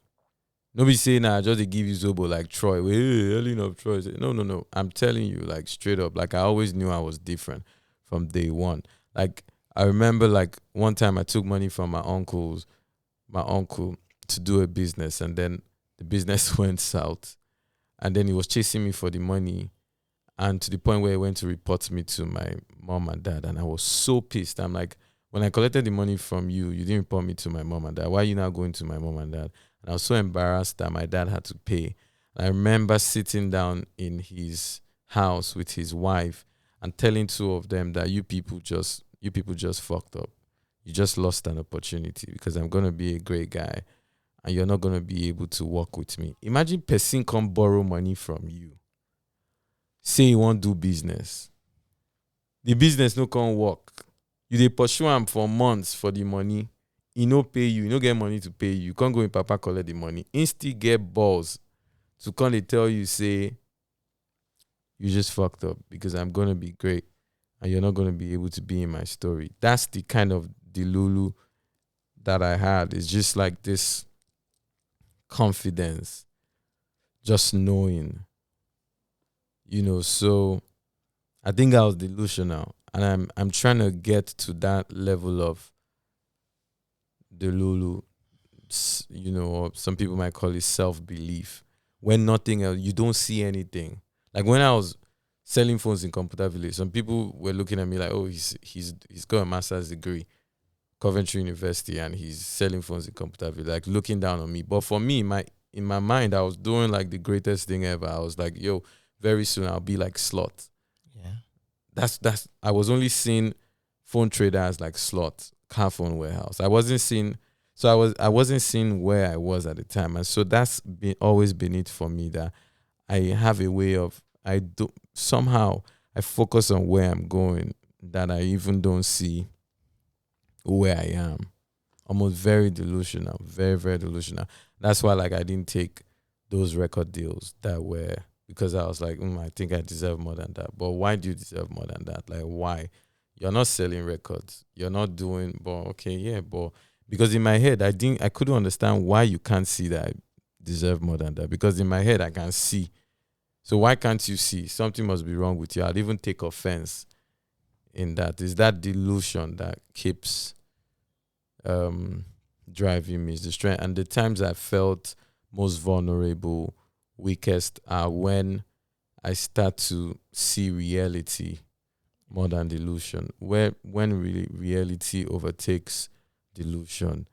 Nobody say nah, just to give you Zobo like Troy. Hey, early enough Troy. Say, no, no, no. I'm telling you, like straight up. Like I always knew I was different from day one. Like I remember like one time I took money from my uncle to do a business and then the business went south. And then he was chasing me for the money and to the point where he went to report me to my mom and dad. And I was so pissed. I'm like, when I collected the money from you, you didn't report me to my mom and dad. Why are you now going to my mom and dad? And I was so embarrassed that my dad had to pay. I remember sitting down in his house with his wife and telling two of them that you people just fucked up. You just lost an opportunity because I'm gonna be a great guy and you're not gonna be able to work with me. Imagine person come borrow money from you, say you won't do business. The business no come work. You dey pursue am for months for the money. He no pay you, he no get money to pay you. You can't go in papa collect the money. He still get balls to come dey tell you say you just fucked up because I'm gonna be great and you're not gonna be able to be in my story. That's the kind of delulu that I had. It's just like this confidence, just knowing, so I think I was delusional, and I'm trying to get to that level of delulu. Or some people might call it self belief. When nothing else, you don't see anything. Like when I was selling phones in Computer Village, some people were looking at me like, "Oh, he's got a master's degree, Coventry University, and he's selling phones in Computer Village," like looking down on me. But for me, in my mind, I was doing like the greatest thing ever. I was like, "Yo, very soon I'll be like Slot." Yeah. That's I was only seeing phone trader as like Slot, car phone warehouse. I wasn't seeing where I was at the time. And so that's been always been it for me, that I have a way of I do somehow I focus on where I'm going, that I even don't see where I am. Almost very delusional, very, very delusional. That's why like I didn't take those record deals that were, because I was like, I think I deserve more than that. But why do you deserve more than that? Like why? You're not selling records. You're not doing, but okay, yeah, but because in my head I couldn't understand why you can't see that I deserve more than that. Because in my head I can see. So why can't you see? Something must be wrong with you. I'd even take offense in that. Is that delusion that keeps um driving me, is the strength. And the times I felt most vulnerable, weakest, are when I start to see reality more than delusion. Where when really reality overtakes delusion,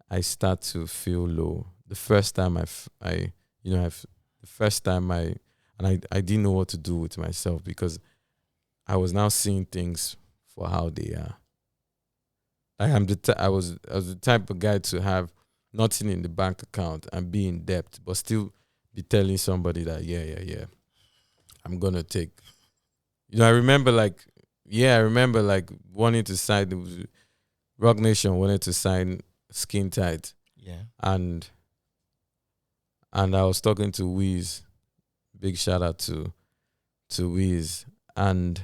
I start to feel low. The first time the first time I didn't know what to do with myself, because I was now seeing things for how they are. I was the type of guy to have nothing in the bank account and be in debt, but still be telling somebody that yeah, I'm gonna take. I remember like wanting to sign. It was Rock Nation wanted to sign Skin Tight, Yeah. and I was talking to Wiz. Big shout out to Wiz, and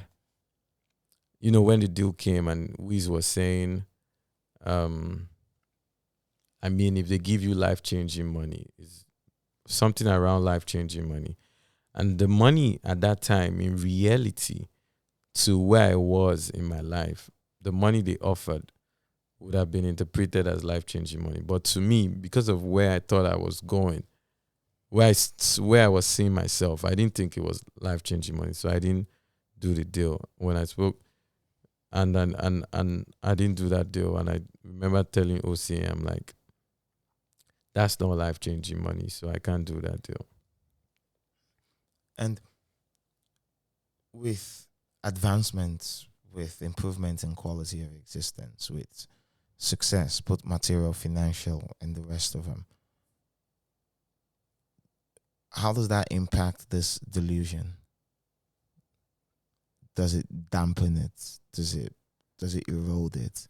when the deal came and Wiz was saying, um, I mean, if they give you life changing money, it's something around life changing money. And the money at that time, in reality, to where I was in my life, the money they offered would have been interpreted as life changing money. But to me, because of where I thought I was going, where I was seeing myself, I didn't think it was life changing money. So I didn't do the deal when I spoke. And I didn't do that deal. And I remember telling OC, I'm like, that's not life changing money, so I can't do that deal. And with advancements, with improvements in quality of existence, with success, both material, financial, and the rest of them. How does that impact this delusion? Does it dampen it? Does it erode it?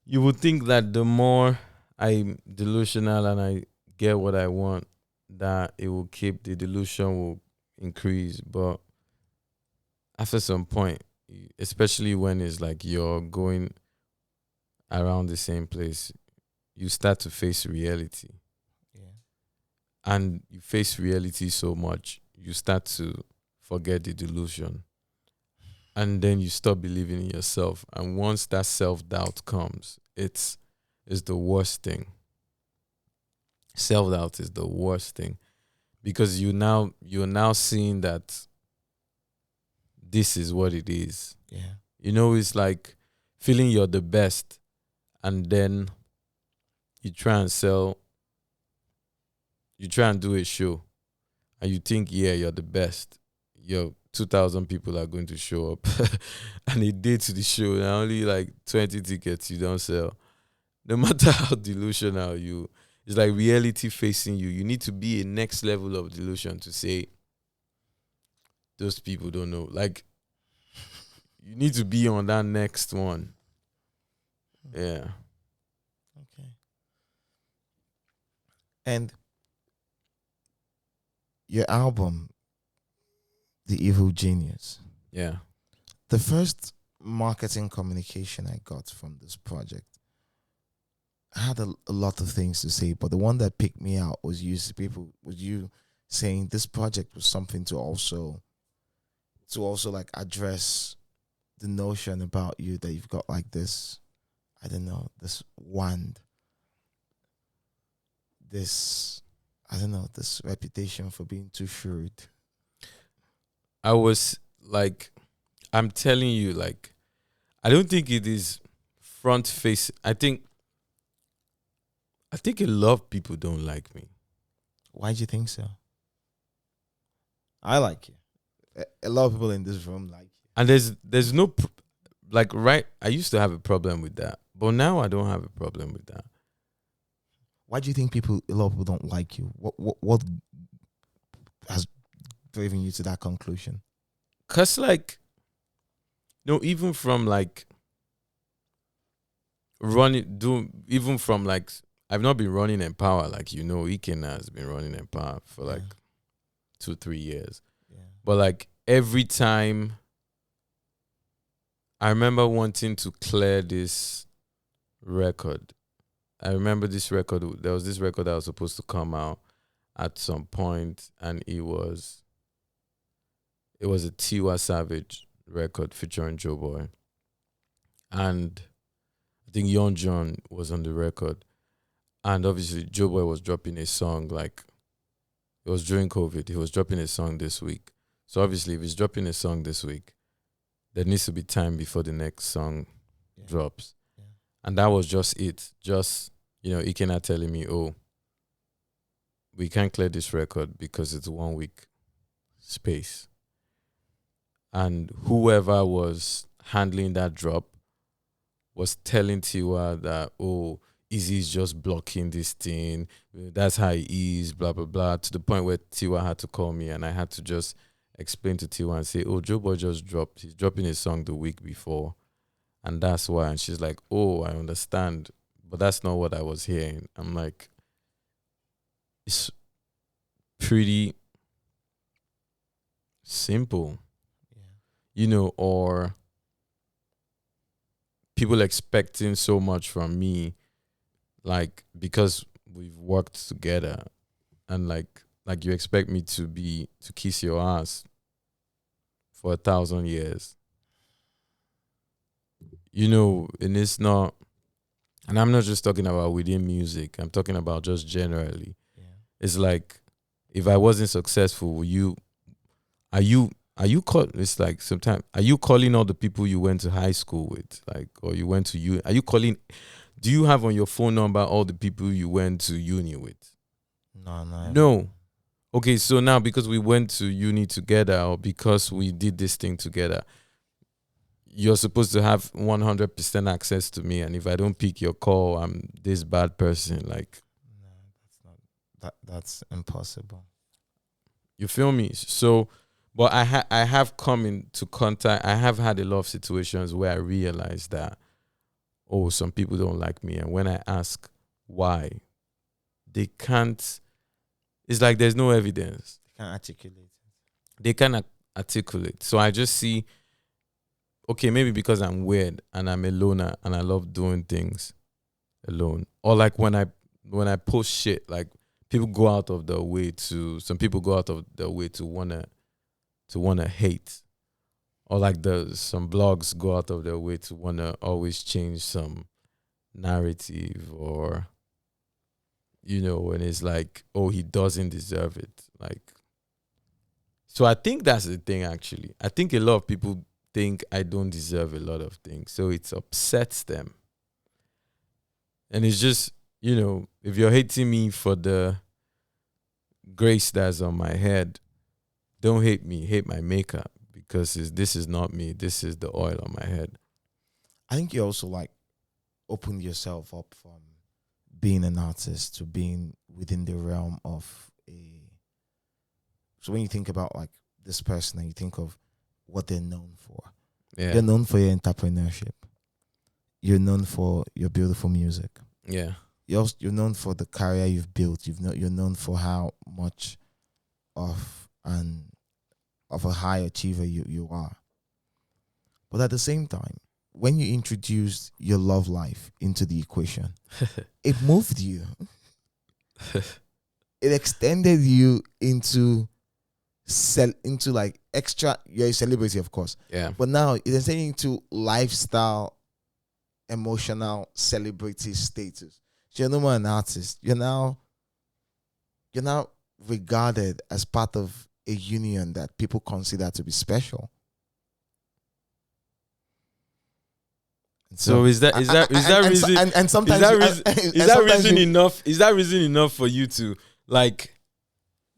You would think that the more I'm delusional and I get what I want, that it will keep the delusion will increase. But after some point, especially when it's like you're going around the same place, you start to face reality. Yeah. And you face reality so much, you start to forget the delusion. And then you stop believing in yourself. And once that self doubt comes, it's the worst thing. Self doubt is the worst thing because you're now seeing that this is what it is. Yeah. It's like feeling you're the best, and then you try and do a show, and you think, yeah, you're the best. 2,000 people are going to show up, and a day to the show, and only like 20 tickets you don't sell. No matter how delusional it's like reality facing you. You need to be a next level of delusion to say, those people don't know. Like, you need to be on that next one. Yeah. Okay. And your album, The Evil Genius, Yeah. the first marketing communication I got from this project, I had a lot of things to say, but the one that picked me out was you saying this project was something to also like address the notion about you that you've got like this, I don't know, this wand, this, I don't know, this reputation for being too shrewd. I was like, I'm telling you, like, I don't think it is front face. I think a lot of people don't like me. Why do you think so? I like you. A lot of people in this room like you. And there's no like, right, I used to have a problem with that, but now I don't have a problem with that. Why do you think a lot of people don't like you? What has driven you to that conclusion? Cause like, even from like even from like, I've not been running Empower, like, Ikena has been running Empower for like 2-3 years. Yeah. But like every time, I remember wanting to clear this record. I remember this record. There was this record that was supposed to come out at some point, and it was a Tiwa Savage record featuring Joe Boy, and I think Young John was on the record, and obviously Joe Boy was dropping a song, like, it was during COVID. He was dropping a song this week, so obviously if he's dropping a song this week, there needs to be time before the next song drops. Yeah. And that was just it. Just, Ikena telling me, oh, we can't clear this record because it's 1 week space. And whoever was handling that drop was telling Tiwa that, oh, Eazi is just blocking this thing. That's how he is, blah, blah, blah. To the point where Tiwa had to call me, and I had to just explain to Tiwa and say, oh, Joe Boy just dropped. He's dropping a song the week before, and that's why. And she's like, oh, I understand, but that's not what I was hearing. I'm like, it's pretty simple, or people expecting so much from me, like, because we've worked together, and like you expect me to kiss your ass for 1,000 years, and it's not. And I'm not just talking about within music. I'm talking about just generally. Yeah. It's like, if I wasn't successful, are you it's like, sometimes, are you calling all the people you went to high school with, like, or you went to are you calling? Do you have on your phone number all the people you went to uni with? No. Okay, so now because we went to uni together, or because we did this thing together, you're supposed to have 100% access to me, and if I don't pick your call, I'm this bad person. Like, No, that's not that's impossible. you feel me? So, but I have come into contact. I have had a lot of situations where I realized that, oh, some people don't like me, and when I ask why, they can't. It's like there's no evidence. They can't articulate it. They can't articulate. So I just see, okay, maybe because I'm weird and I'm a loner and I love doing things alone, or like when I post shit, like people go out of their way to. Some people go out of their way to wanna hate, or like some blogs go out of their way to wanna always change some narrative, or when it's like, oh, he doesn't deserve it. Like, so I think that's the thing. Actually, I think a lot of people think I don't deserve a lot of things, so it upsets them. And it's just, if you're hating me for the grace that's on my head, don't hate me, hate my makeup, because this is not me. This is the oil on my head. I think you also like opened yourself up from being an artist to being within the realm of a. So when you think about like this person and you think of what they're known for, Yeah. you're known for your entrepreneurship. You're known for your beautiful music. Yeah. You're known for the career you've built. You're known for how much of a high achiever you are. But at the same time, when you introduced your love life into the equation, it moved you. It extended you into like extra. You're a celebrity, of course. Yeah. But now it is into lifestyle, emotional celebrity status. So you're no more an artist. You're now regarded as part of a union that people consider to be special. So is that reason? And sometimes is that reason enough? Is that reason enough for you to like?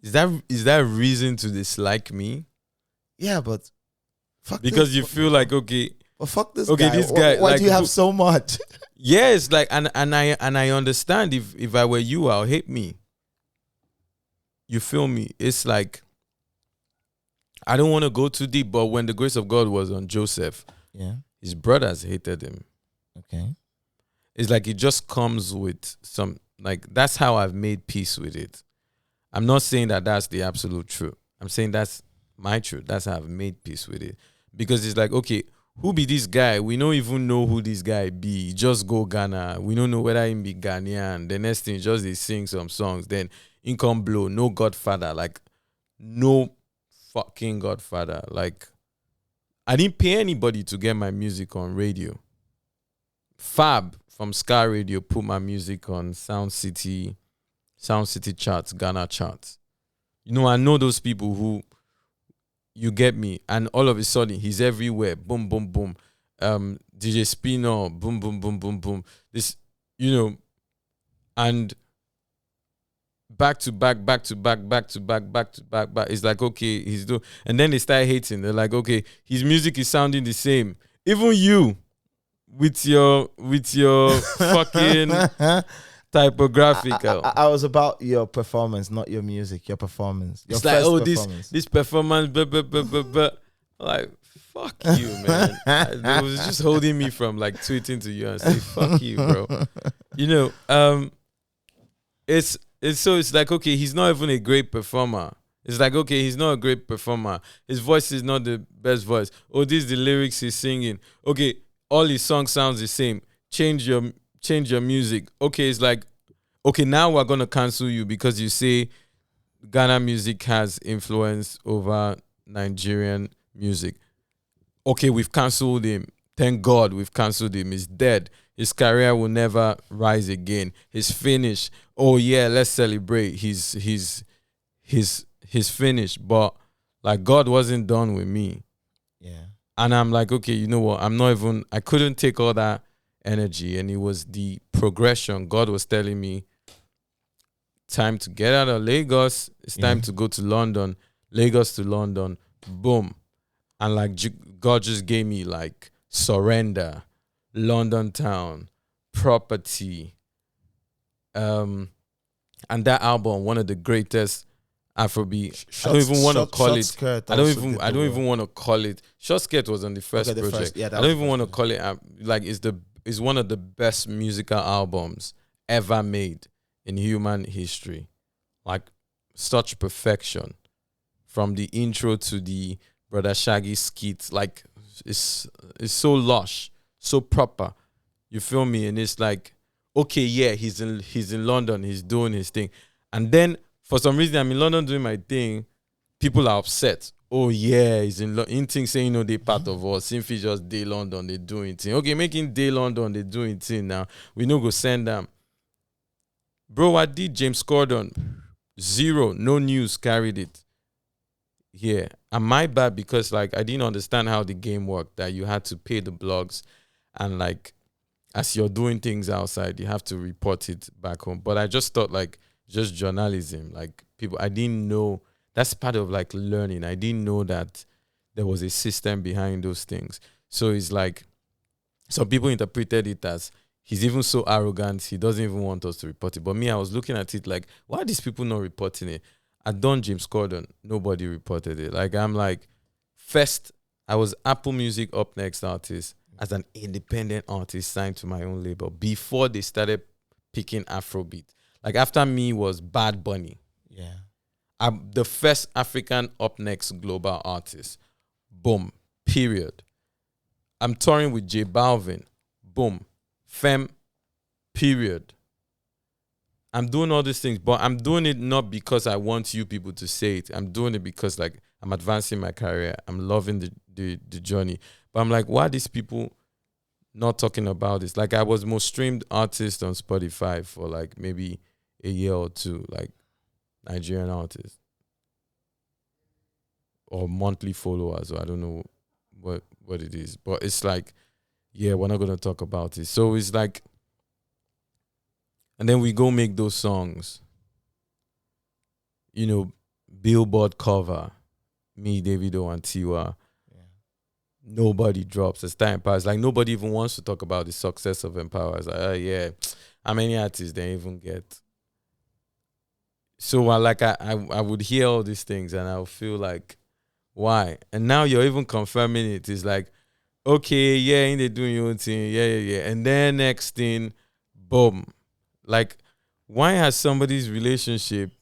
Is that reason to dislike me? Yeah, but fuck because this. You feel like, okay, but fuck this okay, guy. this guy. Why like, do you have so much? Yes, like and I understand if I were you, I'll hate me. You feel me? It's like I don't want to go too deep, but when the grace of God was on Joseph, yeah, his brothers hated him. Okay. It's like it just comes with some, like, that's how I've made peace with it. I'm not saying that that's the absolute truth. I'm saying that's my truth. That's how I've made peace with it. Because it's like, okay, who be this guy? We don't even know who this guy be. He just go Ghana. We don't know whether he be Ghanaian. The next thing, just they sing some songs. Then income blow. No Godfather. Like, no fucking Godfather. Like, I didn't pay anybody to get my music on radio. Fab from Sky Radio put my music on Sound City charts, Ghana charts. I know those people who, you get me, and all of a sudden he's everywhere. Boom, boom, boom. DJ Spino, boom, boom, boom, boom, boom. This, and back to back. It's like, okay, he's doing, and then they start hating. They're like, okay, his music is sounding the same. Even you, with your fucking typographic. I was about your performance, not your music. Your performance. Your it's like, oh, performance. this performance, like, fuck you, man. It was just holding me from like tweeting to you and say, fuck you, bro. It's like, okay, he's not even a great performer. It's like, okay, he's not a great performer. His voice is not the best voice. Oh, these the lyrics he's singing. Okay, all his songs sounds the same. Change your music. Okay, it's like, okay, now we're gonna cancel you because you say Ghana music has influence over Nigerian music. Okay, we've cancelled him. Thank God we've cancelled him. He's dead. His career will never rise again. He's finished. Oh yeah, let's celebrate. He's finished. But like, God wasn't done with me. Yeah. And I'm like, okay, you know what? I couldn't take all that energy. And it was the progression. God was telling me, time to get out of Lagos. It's time to go to London. Lagos to London. Boom. And like, God just gave me like Surrender, London Town, Property, and that album, one of the greatest Afrobeat. I don't even want to call it. I don't even want to call it. Short Skirt was on the first project. I don't even want to call it like it's one of the best musical albums ever made in human history. Like such perfection, from the intro to the Brother Shaggy skit. Like it's so lush, so proper. You feel me? And it's like, okay, yeah, he's in London, he's doing his thing, and then for some reason I'm in London doing my thing. People are upset. Oh yeah, he's in thing saying they part of us. Since he just day London, they doing thing. Okay, making day London, they doing thing now. We no go send them. Bro, I did James Corden. Zero, no news carried it. Yeah, and my bad because like I didn't understand how the game worked. That you had to pay the blogs, and like as you're doing things outside, you have to report it back home. But I just thought like just journalism, like people. I didn't know that's part of like learning. I didn't know that there was a system behind those things. So it's like some people interpreted it as he's even so arrogant, he doesn't even want us to report it. But me, I was looking at it like, why are these people not reporting it? I done James Corden, nobody reported it. Like I'm like, first, I was Apple Music Up Next artist as an independent artist signed to my own label before they started picking Afrobeat. Like after me was Bad Bunny. Yeah. I'm the first African Up Next global artist. Boom. Period. I'm touring with J Balvin. Boom. Femme. Period. I'm doing all these things, but I'm doing it not because I want you people to say it. I'm doing it because like I'm advancing my career. I'm loving the journey. But I'm like, why are these people not talking about this? Like I was most streamed artist on Spotify for like maybe a year or two, like Nigerian artist. Or monthly followers, or I don't know what it is. But it's like, yeah, we're not gonna talk about it. So it's like, and then we go make those songs. Billboard cover, me, Davido, and Tiwa. Yeah. Nobody drops as time passes. Like nobody even wants to talk about the success of Empower. It's like, yeah, how many artists they even get? So I would hear all these things and I would feel like, why? And now you're even confirming it. It's like, okay, yeah, ain't they doing your own thing? Yeah. And then next thing, boom. Like, why has somebody's relationship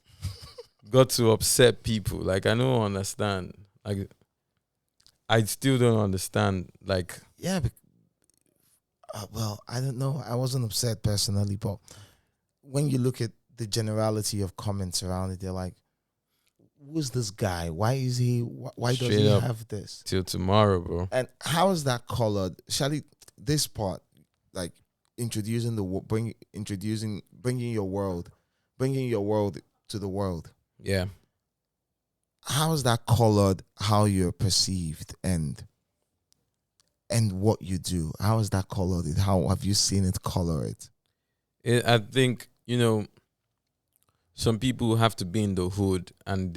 got to upset people? Like, I don't understand. Like, I still don't understand. Like, yeah, well, I don't know. I wasn't upset personally, but when you look at the generality of comments around it, they're like, who's this guy? Why is he? Why does he have this? Till tomorrow, bro. And how is that colored? Shally, this part, like introducing bringing your world to the world. Yeah. How is that colored? How you're perceived and what you do? How is that colored? How have you seen it color it? I think some people have to be in the hood and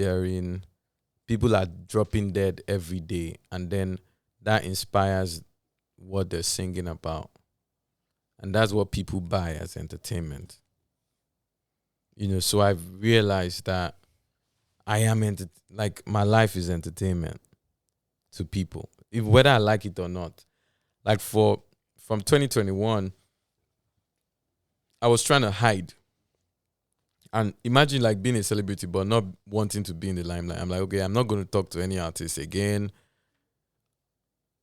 people are dropping dead every day. And then that inspires what they're singing about. And that's what people buy as entertainment. So I've realized that I am, like my life is entertainment to people. Whether I like it or not. Like from 2021, I was trying to hide. And imagine like being a celebrity but not wanting to be in the limelight. I'm like, okay, I'm not going to talk to any artist again.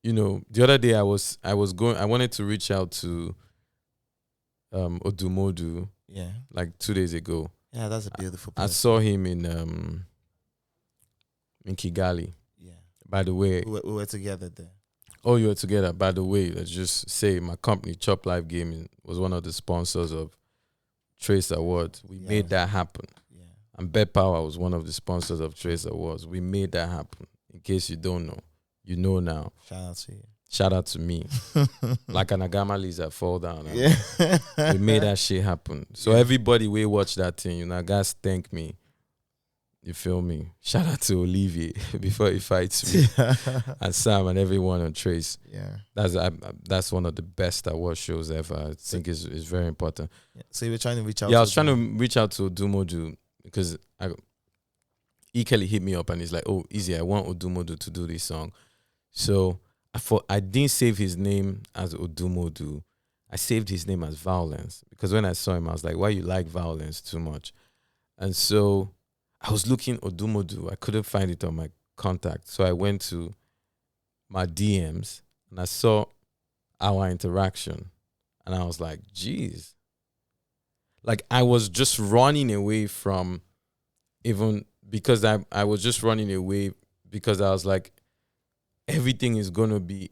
The other day I wanted to reach out to Odumodu. Yeah. Like 2 days ago. Yeah, that's a beautiful place. I saw him in Kigali. Yeah. By the way. We were together there. Oh, you were together. By the way, let's just say my company, Chop Life Gaming, was one of the sponsors of Trace Awards. We made that happen. Yeah. And Bet Power was one of the sponsors of Trace Awards. We made that happen. In case you don't know, you know now. Shout out to you. Shout out to me. Like an Agama lizard fall down. Yeah. We made that shit happen. So everybody we watch that thing, guys thank me. You feel me? Shout out to Olivier before he fights me, and Sam and everyone on Trace. Yeah. That's one of the best award shows ever. I think is very important. Yeah. So you were trying to reach out. Yeah, I was trying to reach out to Odumodu because E. Kelly hit me up and he's like, "Oh, Eazi, I want Odumodu to do this song." So I didn't save his name as Odumodu. I saved his name as Violence because when I saw him, I was like, "Why you like Violence too much?" And so I was looking Odumodu. I couldn't find it on my contact. So I went to my DMs and I saw our interaction. And I was like, geez. Like I was just running away from even because I was just running away because I was like, everything is going to be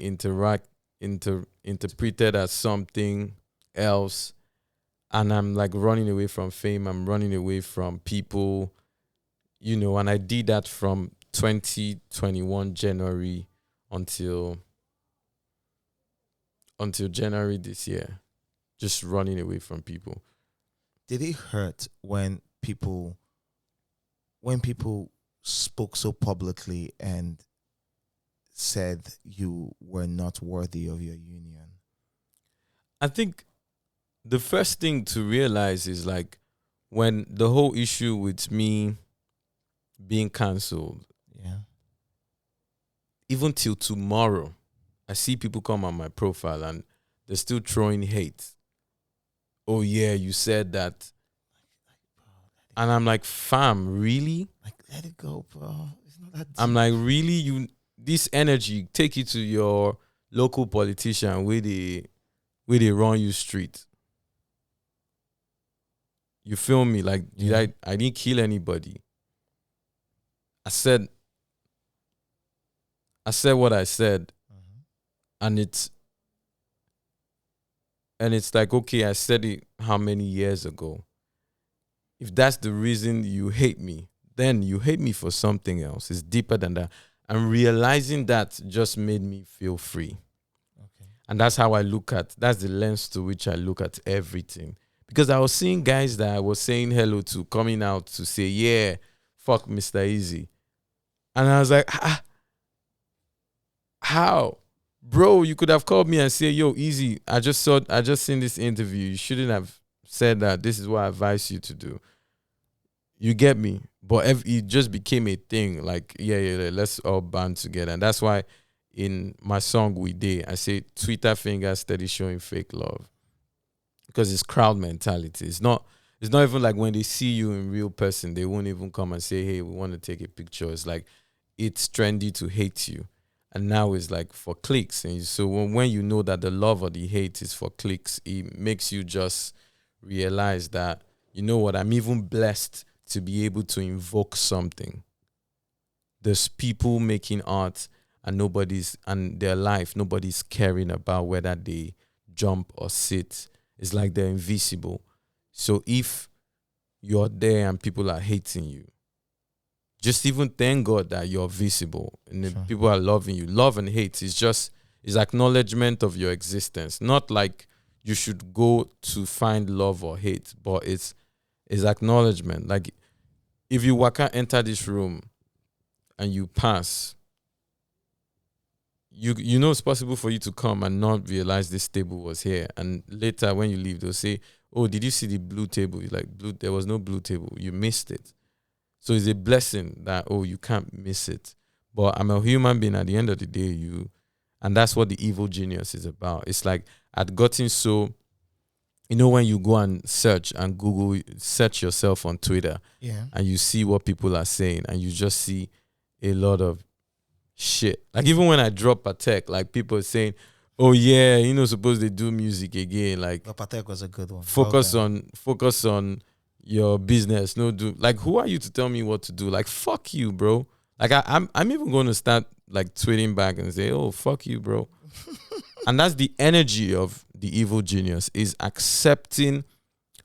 interpreted as something else. And I'm like running away from fame. I'm running away from people. And I did that from 2021 January until January this year, just running away from people. Did it hurt when people spoke so publicly and said you were not worthy of your union? I think the first thing to realize is like when the whole issue with me being cancelled. Yeah. Even till tomorrow, I see people come on my profile and they're still throwing hate. Oh yeah, you said that. And I'm like, fam, really? Like, let it go, bro. It's not that deep. I'm like, really? This energy, take it to your local politician where they run you street. You feel me? Like, I didn't kill anybody. I said what I said, and it's like, okay, I said it how many years ago? If that's the reason you hate me, then you hate me for something else. It's deeper than that. And realizing that just made me feel free. Okay. And that's how that's the lens to which I look at everything. Because I was seeing guys that I was saying hello to coming out to say, yeah, fuck Mr. Eazi. And I was like, how? Bro, you could have called me and said, yo, Eazi, I just seen this interview. You shouldn't have said that. This is what I advise you to do. You get me? But it just became a thing. Like, yeah, let's all band together. And that's why in my song We Did, I say Twitter fingers steady showing fake love. Because it's crowd mentality. It's not even like when they see you in real person, they won't even come and say, hey, we want to take a picture. It's like it's trendy to hate you. And now it's like for clicks. And so when you know that the love or the hate is for clicks, it makes you just realize that, you know what, I'm even blessed to be able to invoke something. There's people making art and their life, nobody's caring about whether they jump or sit. It's like they're invisible. So if you're there and people are hating you, just even thank God that you're visible and sure. People are loving you. Love and hate is acknowledgement of your existence. Not like you should go to find love or hate, but it's acknowledgement. Like if you enter this room and you pass, you know it's possible for you to come and not realize this table was here. And later when you leave, they'll say, oh, did you see the blue table? You're like, there was no blue table. You missed it. So it's a blessing that, oh, you can't miss it. But I'm a human being at the end of the day, and that's what the evil genius is about. It's like I'd gotten so, when you go and search and Google, search yourself on Twitter, and you see what people are saying, and you just see a lot of shit. Like even when I drop Patek, like people are saying, oh yeah, suppose they do music again. Like Patek was a good one. Focus on your business. Like who are you to tell me what to do? Like fuck you, bro. Like I'm even going to start like tweeting back and say, oh fuck you, bro. And that's the energy of the evil genius, is accepting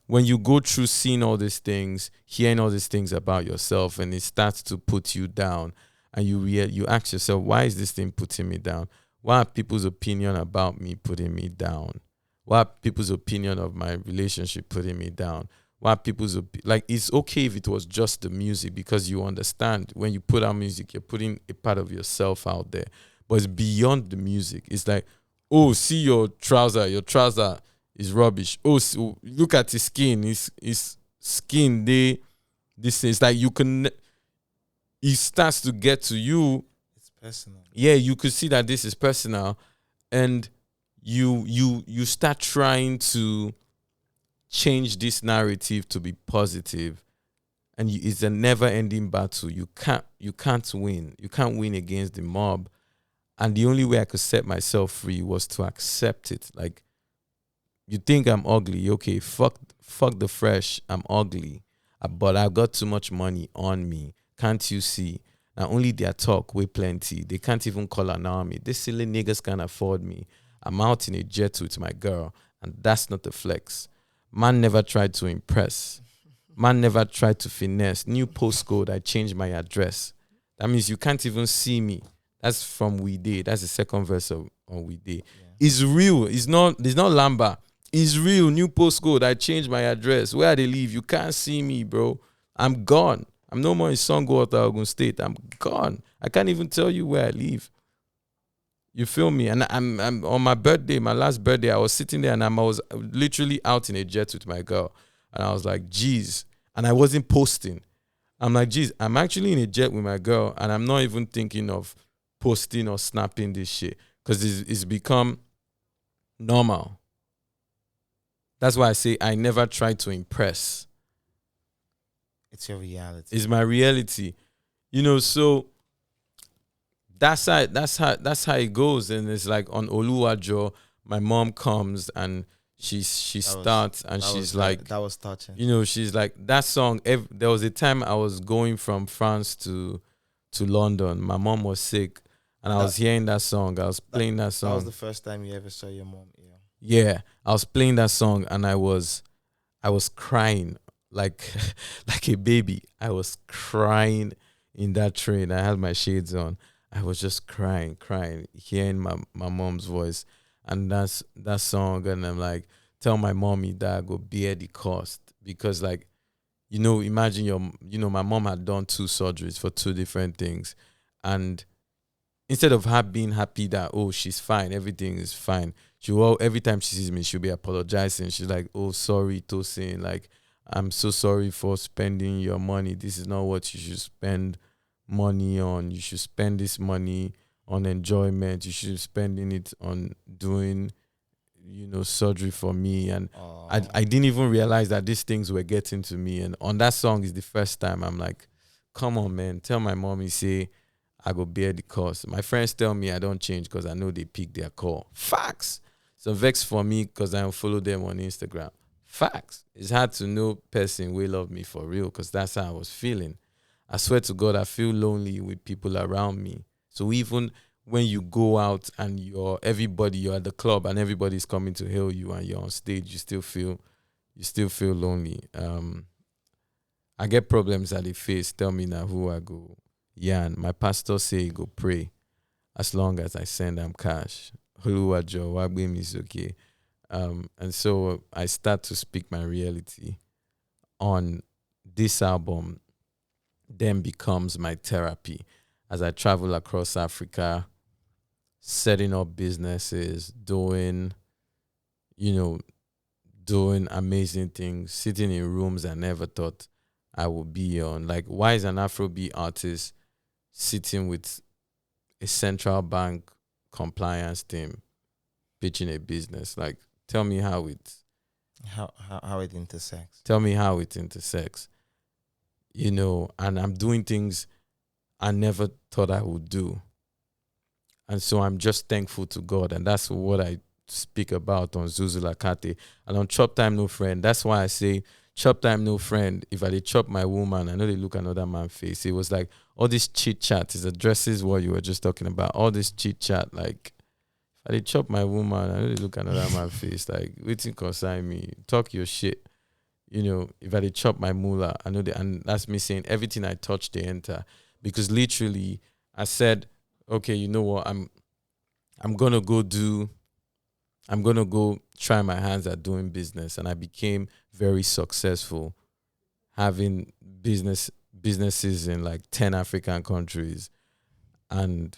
when you go through seeing all these things, hearing all these things about yourself, and it starts to put you down, and you ask yourself, why is this thing putting me down? Why are people's opinion about me putting me down? Why are people's opinion of my relationship putting me down? what people's like. It's okay if it was just the music, because you understand when you put out music, you're putting a part of yourself out there. But it's beyond the music. It's like, oh, see your trouser is rubbish. Oh, look at his skin. His skin, this is like, you can. It starts to get to you. It's personal. Yeah, you could see that this is personal, and you start trying to change this narrative to be positive, and it's a never-ending battle. You can't win. You can't win against the mob, and the only way I could set myself free was to accept it. Like, you think I'm ugly? Okay, fuck the fresh. I'm ugly, but I got too much money on me. Can't you see? Now only their talk way plenty. They can't even call an army. These silly niggas can't afford me. I'm out in a jet with my girl, and that's not a flex. Man never tried to impress. Man never tried to finesse. New postcode, I changed my address. That means you can't even see me. That's from We Day. That's the second verse on We Day. Yeah. It's real. It's not Lamba. It's real. New postcode, I changed my address. Where they live, you can't see me, bro. I'm gone. I'm no more in Songwriter, Ogun State. I'm gone. I can't even tell you where I live. You feel me? And I'm on my birthday, my last birthday, I was sitting there and I was literally out in a jet with my girl. And I was like, geez. And I wasn't posting. I'm like, geez, I'm actually in a jet with my girl and I'm not even thinking of posting or snapping this shit, because it's become normal. That's why I say I never try to impress. It's your reality. It's my reality. So that's how it goes. And it's like on Oluwajo, my mom comes and she starts and she's like, that was touching. She's like, that song. There was a time I was going from France to London. My mom was sick, and I was hearing that song. I was playing that song. That was the first time you ever saw your mom. Yeah, I was playing that song, and I was crying like like a baby. I was crying in that train. I had my shades on. I was just crying, hearing my mom's voice, and that's that song. And I'm like, tell my mommy that I go bear the cost, because like, imagine my mom had done 2 surgeries for 2 different things, and instead of her being happy that, oh, she's fine, everything is fine, every time she sees me, she'll be apologizing. She's like, oh, sorry, Tosin, like, I'm so sorry for spending your money. This is not what you should spend money on. You should spend this money on enjoyment. You should be spending it on doing, surgery for me. And I didn't even realize that these things were getting to me. And on that song is the first time I'm like, come on, man, tell my mommy, say, I go bear the cost. My friends tell me I don't change because I know they pick their call. Facts. So vex for me because I don't follow them on Instagram. Facts. It's hard to know person will love me for real, because that's how I was feeling. I swear to God, I feel lonely with people around me. So even when you go out and you're at the club and everybody's coming to hail you and you're on stage, you still feel lonely. I get problems at the face. Tell me now who I go. Yeah, and my pastor say go pray as long as I send them cash. Oluwajo, Wagbemi is okay. And so I start to speak my reality on this album, then becomes my therapy as I travel across Africa, setting up businesses, doing amazing things, sitting in rooms I never thought I would be on. Like, why is an Afrobeat artist sitting with a central bank compliance team pitching a business? Like, tell me how it intersects. Tell me how it intersects. And I'm doing things I never thought I would do. And so I'm just thankful to God. And that's what I speak about on Zuzula Kate. And on Chop Time No Friend, that's why I say chop time no friend. If I did chop my woman, I know they look another man's face. It was like all this chit chat. It addresses what you were just talking about. All this chit chat, like, if I did chop my woman, I know they look another man's face. Like, waiting concern me. Talk your shit. If I did chop my moolah, I know and that's me saying everything I touch they enter. Because literally I said, okay, you know what, I'm gonna go do I'm gonna go try my hands at doing business, and I became very successful, having businesses in like 10 African countries and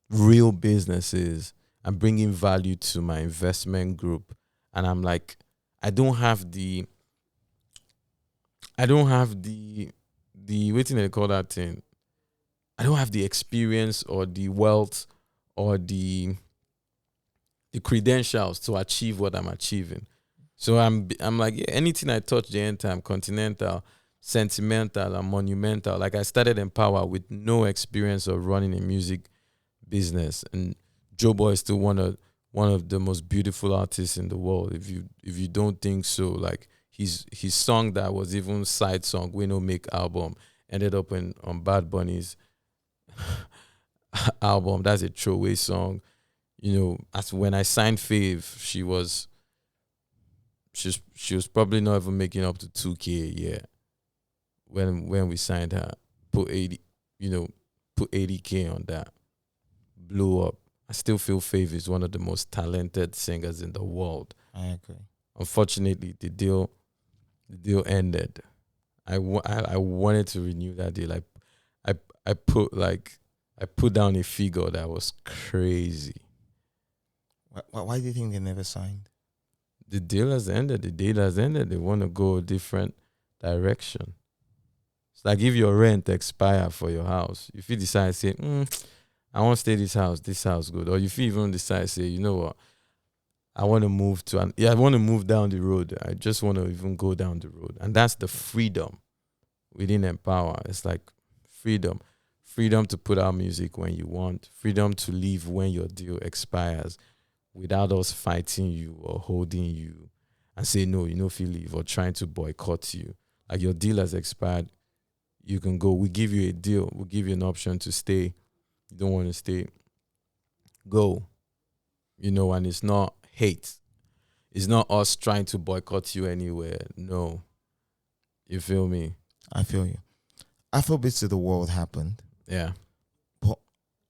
real businesses, and bringing value to my investment group. And I'm like, I don't have the I don't have the waiting they call that thing. I don't have the experience or the wealth or the credentials to achieve what I'm achieving. So I'm like, yeah, anything I touch the end time, continental, sentimental, and monumental. Like I started Empower with no experience of running a music business, and Joe Boy is still one of the most beautiful artists in the world. If you don't think so, like his song that was even side song, We No Make album, ended up on Bad Bunny's album. That's a throwaway song. As when I signed Fave, she was probably not even making up to 2K a year when we signed her. Put 80, put 80K on that. Blew up. I still feel Fave is one of the most talented singers in the world. I agree. Unfortunately, the deal ended. I wanted to renew that deal. I put down a figure that was crazy. Why do you think they never signed? The deal has ended. The deal has ended. They want to go a different direction. It's like if your rent expire for your house, if you decide say, I want to stay this house good, or if you even decide say, you know what, I want to move I want to move down the road. I just want to even go down the road, and that's the freedom within Empower. It's like freedom to put out music when you want, freedom to leave when your deal expires, without us fighting you or holding you and say no, you know, if you leave, or trying to boycott you. Like your deal has expired, you can go. We give you a deal. We'll give you an option to stay. You don't want to stay, go. And it's not hate. It's not us trying to boycott you anywhere. No. You feel me? I feel you. Afrobeats to the World happened. Yeah. But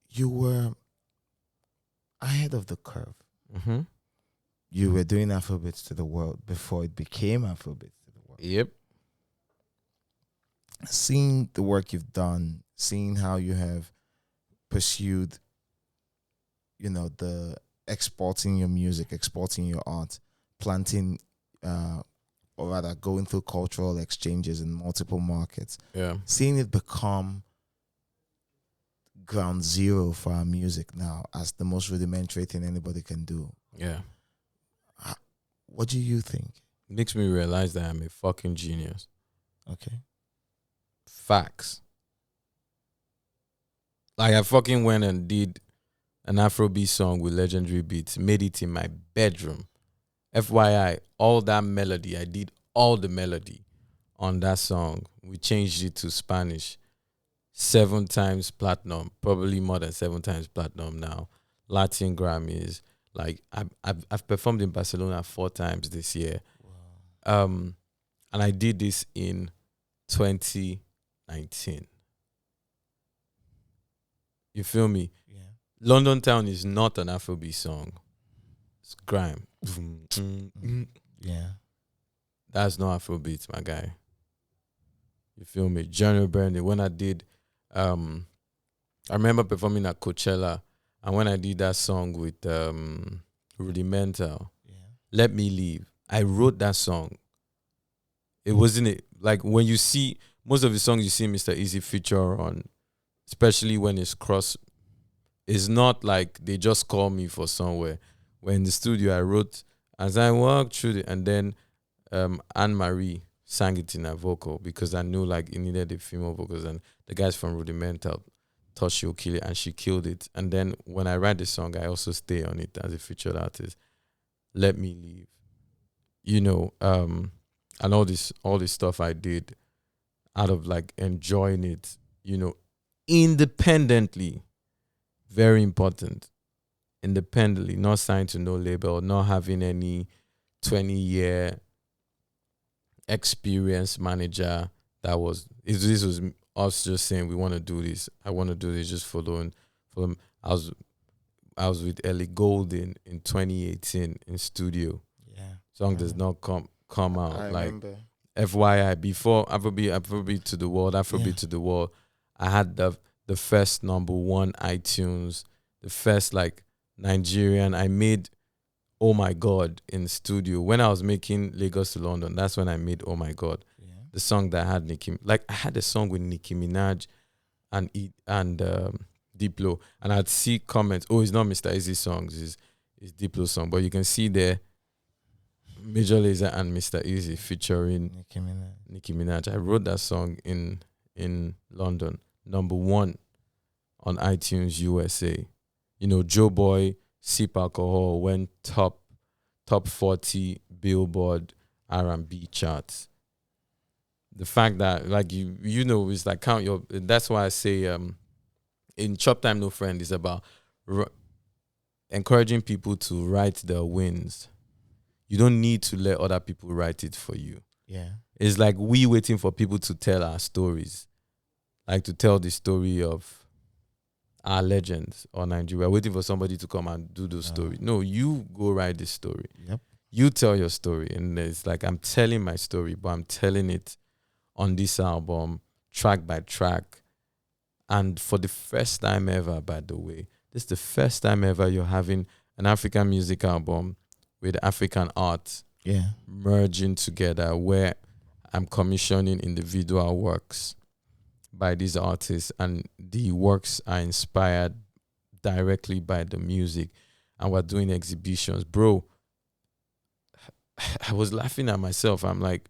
you were ahead of the curve. Mm-hmm. You were doing Afrobeats to the World before it became Afrobeats to the World. Yep. Seeing the work you've done, seeing how you have pursued, the exporting your music, exporting your art, planting, or rather going through cultural exchanges in multiple markets, Yeah. seeing it become ground zero for our music now as the most rudimentary thing anybody can do. Yeah. What do you think? Makes me realize that I'm a fucking genius. Okay. Facts. Like I fucking went and did an Afrobeat song with legendary beats, made it in my bedroom. FYI, all that melody, I did all the melody on that song. We changed it to Spanish. 7 times platinum, probably more than 7 times platinum now. Latin Grammys. Like I've performed in Barcelona 4 times this year. Wow. And I did this in 2019. You feel me? Yeah. London Town is not an Afrobeat song. It's grime. Yeah. That's not Afrobeat, my guy. You feel me? Johnny Brandy. When I did, I remember performing at Coachella, and when I did that song with Rudimental, Yeah. Let Me Leave, I wrote that song. It wasn't it like when you see most of the songs you see Mr. Eazi feature on, especially when it's cross, it's not like they just call me for somewhere. When in the studio I wrote as I walked through and then Anne Marie sang it in her vocal because I knew like it needed a female vocals, and the guys from Rudimental thought she'll kill it, and she killed it. And then when I write the song, I also stay on it as a featured artist. Let Me Leave, and all this stuff I did out of like enjoying it, independently. Very important. Independently, not signed to no label, not having any 20-year experienced manager. This was us just saying we want to do this. I want to do this, just following. I was I was with Ellie Goulding in 2018 in studio. Yeah. Song does not come out. I Like remember. FYI, before Afrobeat to the world, Afrobeat to the world, I had the first #1 iTunes, the first like Nigerian. I made Oh My God in studio when I was making Lagos to London. That's when I made Oh My God, the song that had I had a song with Nicki Minaj and Diplo, and I'd see comments. Oh, it's not Mr. Eazi songs, it's Diplo song, but you can see there Major Lazer and Mr. Eazi featuring Nicki Minaj. I wrote that song in London, #1 on iTunes USA. You know, Joe Boy, Sip Alcohol went top 40 Billboard R&B charts. The fact that like you know it's like count your. That's why I say in Chop Time No Friend is about encouraging people to write their wins. You don't need to let other people write it for you. Yeah. It's like we waiting for people to tell our stories. Like to tell the story of our legends or Nigeria. Waiting for somebody to come and do those stories. No, you go write the story. Yep. You tell your story. And it's like I'm telling my story, but I'm telling it on this album, track by track. And for the first time ever, by the way, this is the first time ever you're having an African music album with African art merging together, where I'm commissioning individual works by these artists, and the works are inspired directly by the music, and we're doing exhibitions. Bro, I was laughing at myself. I'm like,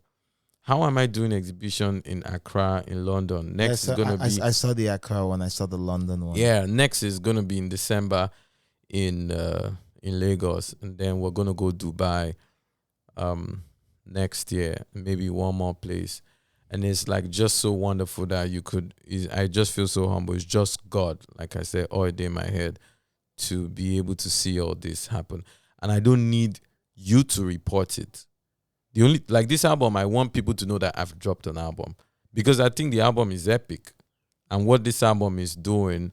how am I doing exhibition in Accra, in London? Next is going to be... I saw the Accra one. I saw the London one. Yeah, next is going to be in December in Lagos. And then we're going to go Dubai next year. Maybe one more place. And it's like just so wonderful that I just feel so humble. It's just God, like I said, all day in my head, to be able to see all this happen. And I don't need you to report it. The only, like this album, I want people to know that I've dropped an album, because I think the album is epic. And what this album is doing,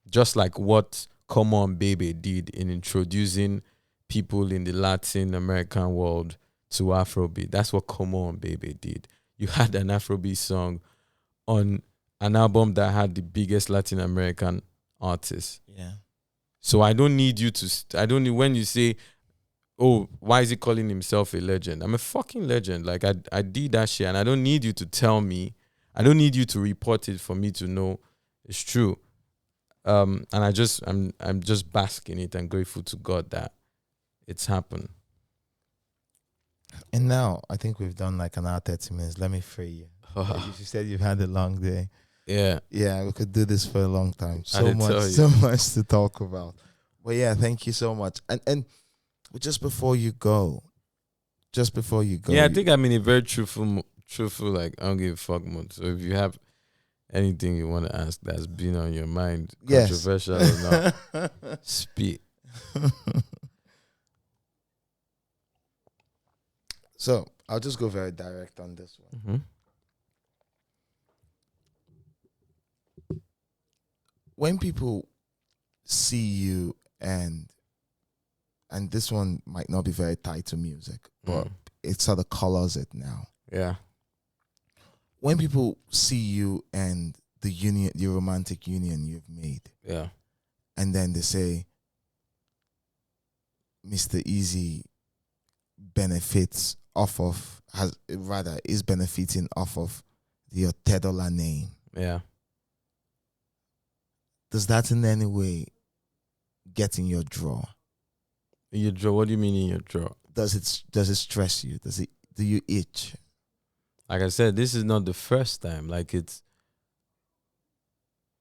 just like what Come On Baby did in introducing people in the Latin American world to Afrobeat, that's what Come On Baby did. You had an Afrobeat song on an album that had the biggest Latin American artists. Yeah. So I don't need you to, I don't need, when you say, oh, why is he calling himself a legend? I'm a fucking legend. Like I did that shit, and I don't need you to tell me. I don't need you to report it for me to know it's true. And I'm just basking it and grateful to God that it's happened. And now I think we've done like an hour 30 minutes. Let me free you. You said you've had a long day. Yeah. Yeah, we could do this for a long time. So much to talk about. But yeah, thank you so much. And just before you go. Yeah, I think I'm in a very truthful, like, I don't give a fuck mood. So if you have anything you want to ask that's been on your mind, controversial or not, speak. So I'll just go very direct on this one. Mm-hmm. When people see you, and this one might not be very tied to music, but it sort of colors it now. Yeah. When people see you and the romantic union you've made, yeah, and then they say, Mr. Eazi benefits off of, is benefiting off of the Otedola name. Yeah. Does that in any way get in your draw? Your draw? What do you mean in your draw? Does it stress you? Do you itch? Like I said, this is not the first time. Like it's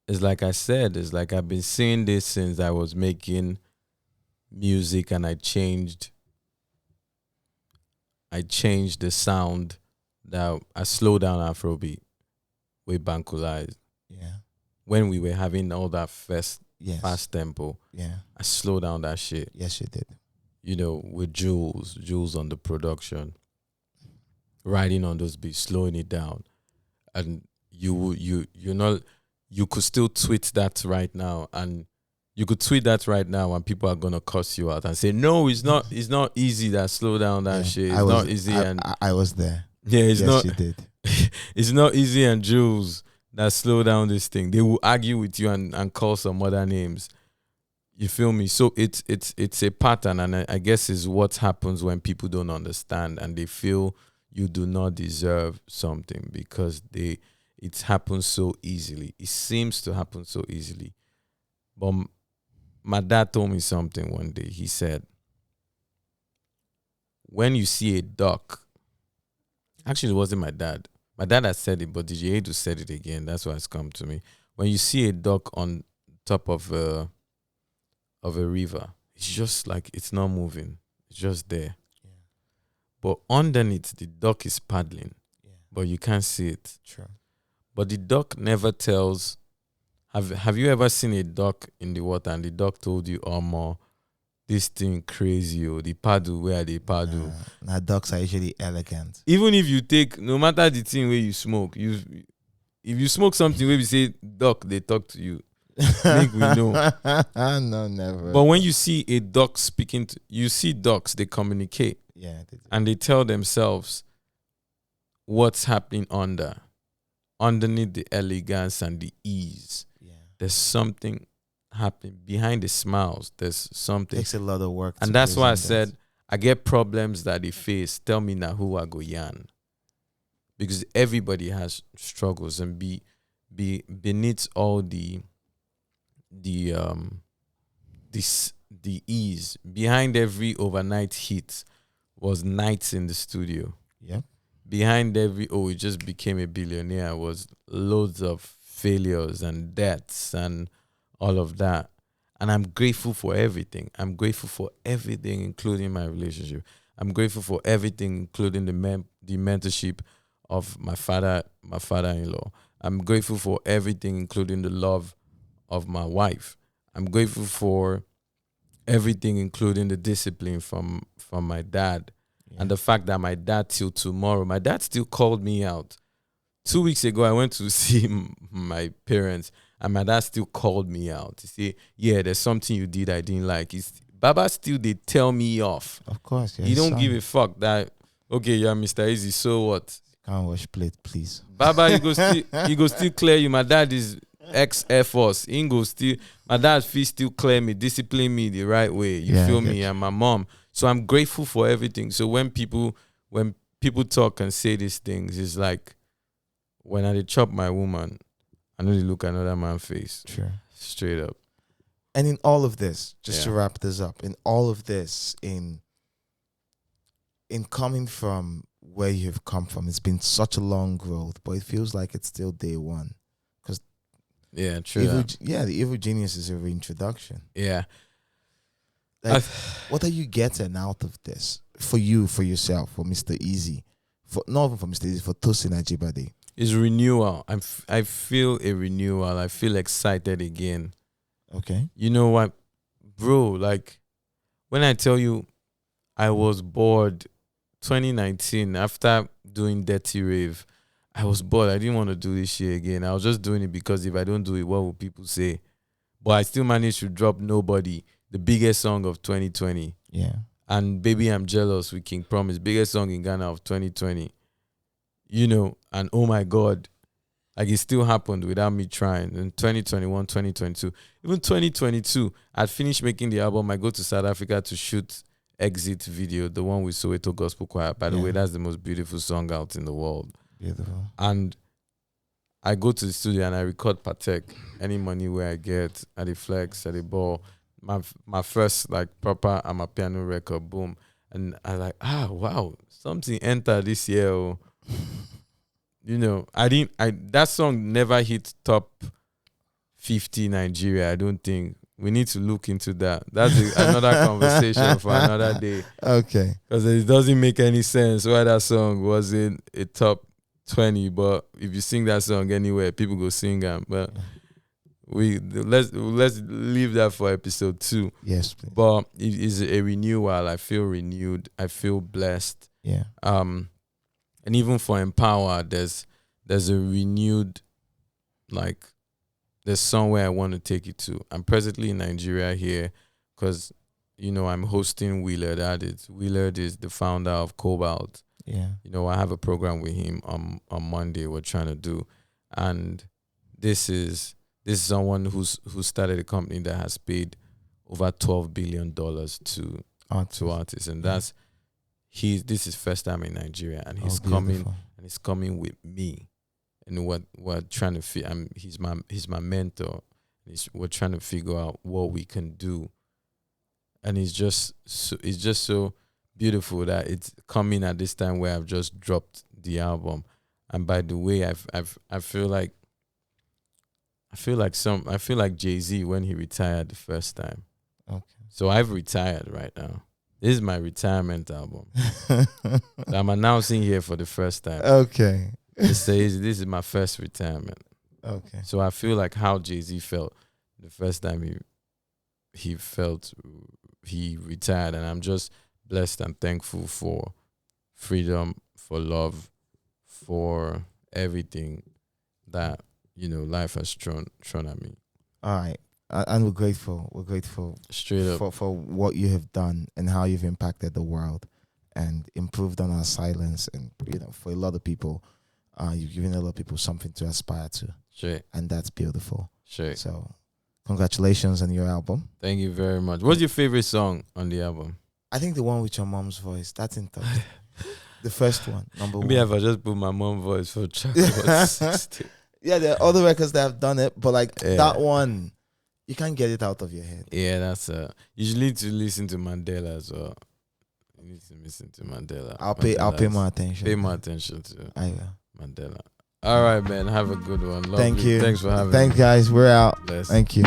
like I said, it's like I've been seeing this since I was making music, and I changed the sound. That I slowed down Afrobeat with Banku. Yeah. When we were having all that fast tempo. Yeah. I slowed down that shit. Yes, you did. You know, with Jules on the production, writing on those beats, slowing it down, and you could still tweet that right now, and you could tweet that right now and people are gonna cuss you out and say, no, it's not easy that slow down that shit. It's not easy and I was there. yeah, it's yes, not you did. it's not easy and Jules that slow down this thing. They will argue with you and call some other names. You feel me? So it's a pattern, and I guess is what happens when people don't understand and they feel you do not deserve something because it happens so easily. It seems to happen so easily. But my dad told me something one day. He said, when you see a duck, actually it wasn't my dad. My dad had said it, but DJ Edu said it again. That's why it's come to me. When you see a duck on top of a river, it's just like it's not moving. It's just there. Yeah. But underneath, the duck is paddling. Yeah. But you can't see it. True. But the duck never tells. Have you ever seen a duck in the water and the duck told you, oh, more, this thing crazy, or the paddle, where they paddle? Now ducks are usually elegant. Even if you take, no matter the thing where you smoke, if you smoke something where we say duck, they talk to you. Make we know. No, never. But when you see a duck speaking, you see ducks, they communicate. Yeah, they do. And they tell themselves what's happening underneath the elegance and the ease. Yeah. There's something happening behind the smiles. There's something. Takes a lot of work. And that's why I said, I get problems that they face. Tell me now who I go yarn. Because everybody has struggles, and beneath all the ease, behind every overnight hit was nights in the studio. Yep. Behind every he just became a billionaire was loads of failures and debts and all of that. And I'm grateful for everything. I'm grateful for everything, including my relationship. I'm grateful for everything, including the mentorship of my father-in-law. I'm grateful for everything, including the love of my wife. I'm grateful for everything, including the discipline from my dad. Yeah. And the fact that my dad till tomorrow, my dad still called me out. 2 weeks ago, I went to see my parents, and my dad still called me out to say, yeah, there's something you did I didn't like. Baba still, they tell me off. Of course. He don't give a fuck that, okay, you're Mr. Eazi, so what? Can't wash plate, please. Baba, he go still clear you. My dad is ex-Air Force. He go still, my dad feel still clear me, discipline me the right way. You feel me? And my mom. So I'm grateful for everything. So when people talk and say these things, it's like when I chop my woman, I know they look another man's face. Sure. Straight up. And in all of this, just to wrap this up, in all of this, in coming from where you've come from, it's been such a long growth, but it feels like it's still day one. Because true. The Evil Genius is a reintroduction. Yeah. Like, what are you getting out of this for you, for yourself, for Mr. Eazi, not even for Mr. Eazi, for Tosin Ajibade? It's renewal. I feel a renewal. I feel excited again. Okay. You know what, bro? Like when I tell you, I was bored. 2019, after doing Dirty Rave, I was bored. I didn't want to do this shit again. I was just doing it because if I don't do it, what will people say? But I still managed to drop Nobody, the biggest song of 2020. Yeah. And Baby I'm Jealous with King Promise, biggest song in Ghana of 2020. You know, and oh my God, like it still happened without me trying. In 2021, 2022, even 2022, I'd finished making the album. I go to South Africa to shoot Exit video, the one with Soweto Gospel Choir. By the way, that's the most beautiful song out in the world. Beautiful. And I go to the studio and I record Patek. Any money where I get, at the flex, at the ball. My first like proper Amapiano record, boom. And I like, wow, something entered this year. You know, that song never hit top 50 Nigeria, I don't think. We need to look into that. That's another conversation for another day. Okay. Because it doesn't make any sense why that song wasn't a top 20. But if you sing that song anywhere, people go sing them. But let's leave that for episode 2. Yes, please. But it is a renewal. I feel renewed. I feel blessed. Yeah. And even for Empower, there's a renewed there's somewhere I want to take it to. I'm presently in Nigeria here because, I'm hosting Willard. Willard is the founder of Cobalt. Yeah. I have a program with him on Monday we're trying to do. And this is someone who started a company that has paid over $12 billion to artists. And this is first time in Nigeria, and he's coming with me. And we're trying to he's my mentor. We're trying to figure out what we can do. And it's just so beautiful that it's coming at this time where I've just dropped the album. And by the way, I feel like Jay-Z when he retired the first time. Okay. So I've retired right now. This is my retirement album. I'm announcing here for the first time. Okay. It says this is my first retirement. Okay. So I feel like how Jay-Z felt the first time he felt he retired, and I'm just blessed and thankful for freedom, for love, for everything that life has thrown at me. All right, and we're grateful. We're grateful straight up for what you have done and how you've impacted the world and improved on our silence. And for a lot of people, you've given a lot of people something to aspire to. Straight. And that's beautiful. Straight. So, congratulations on your album. Thank you very much. What's your favorite song on the album? I think the one with your mom's voice. That's in top. The first one, number one. Maybe if I just put my mom's voice for track. Yeah, there are other records that have done it, but that one, you can't get it out of your head. Yeah, that's you need to listen to Mandela as well. You need to listen to Mandela. I'll pay more attention. Pay more attention to I will. Mandela. All right, man. Have a good one. Lovely. Thank you. Thanks for having me. Thanks, guys. We're out. Bless. Thank you.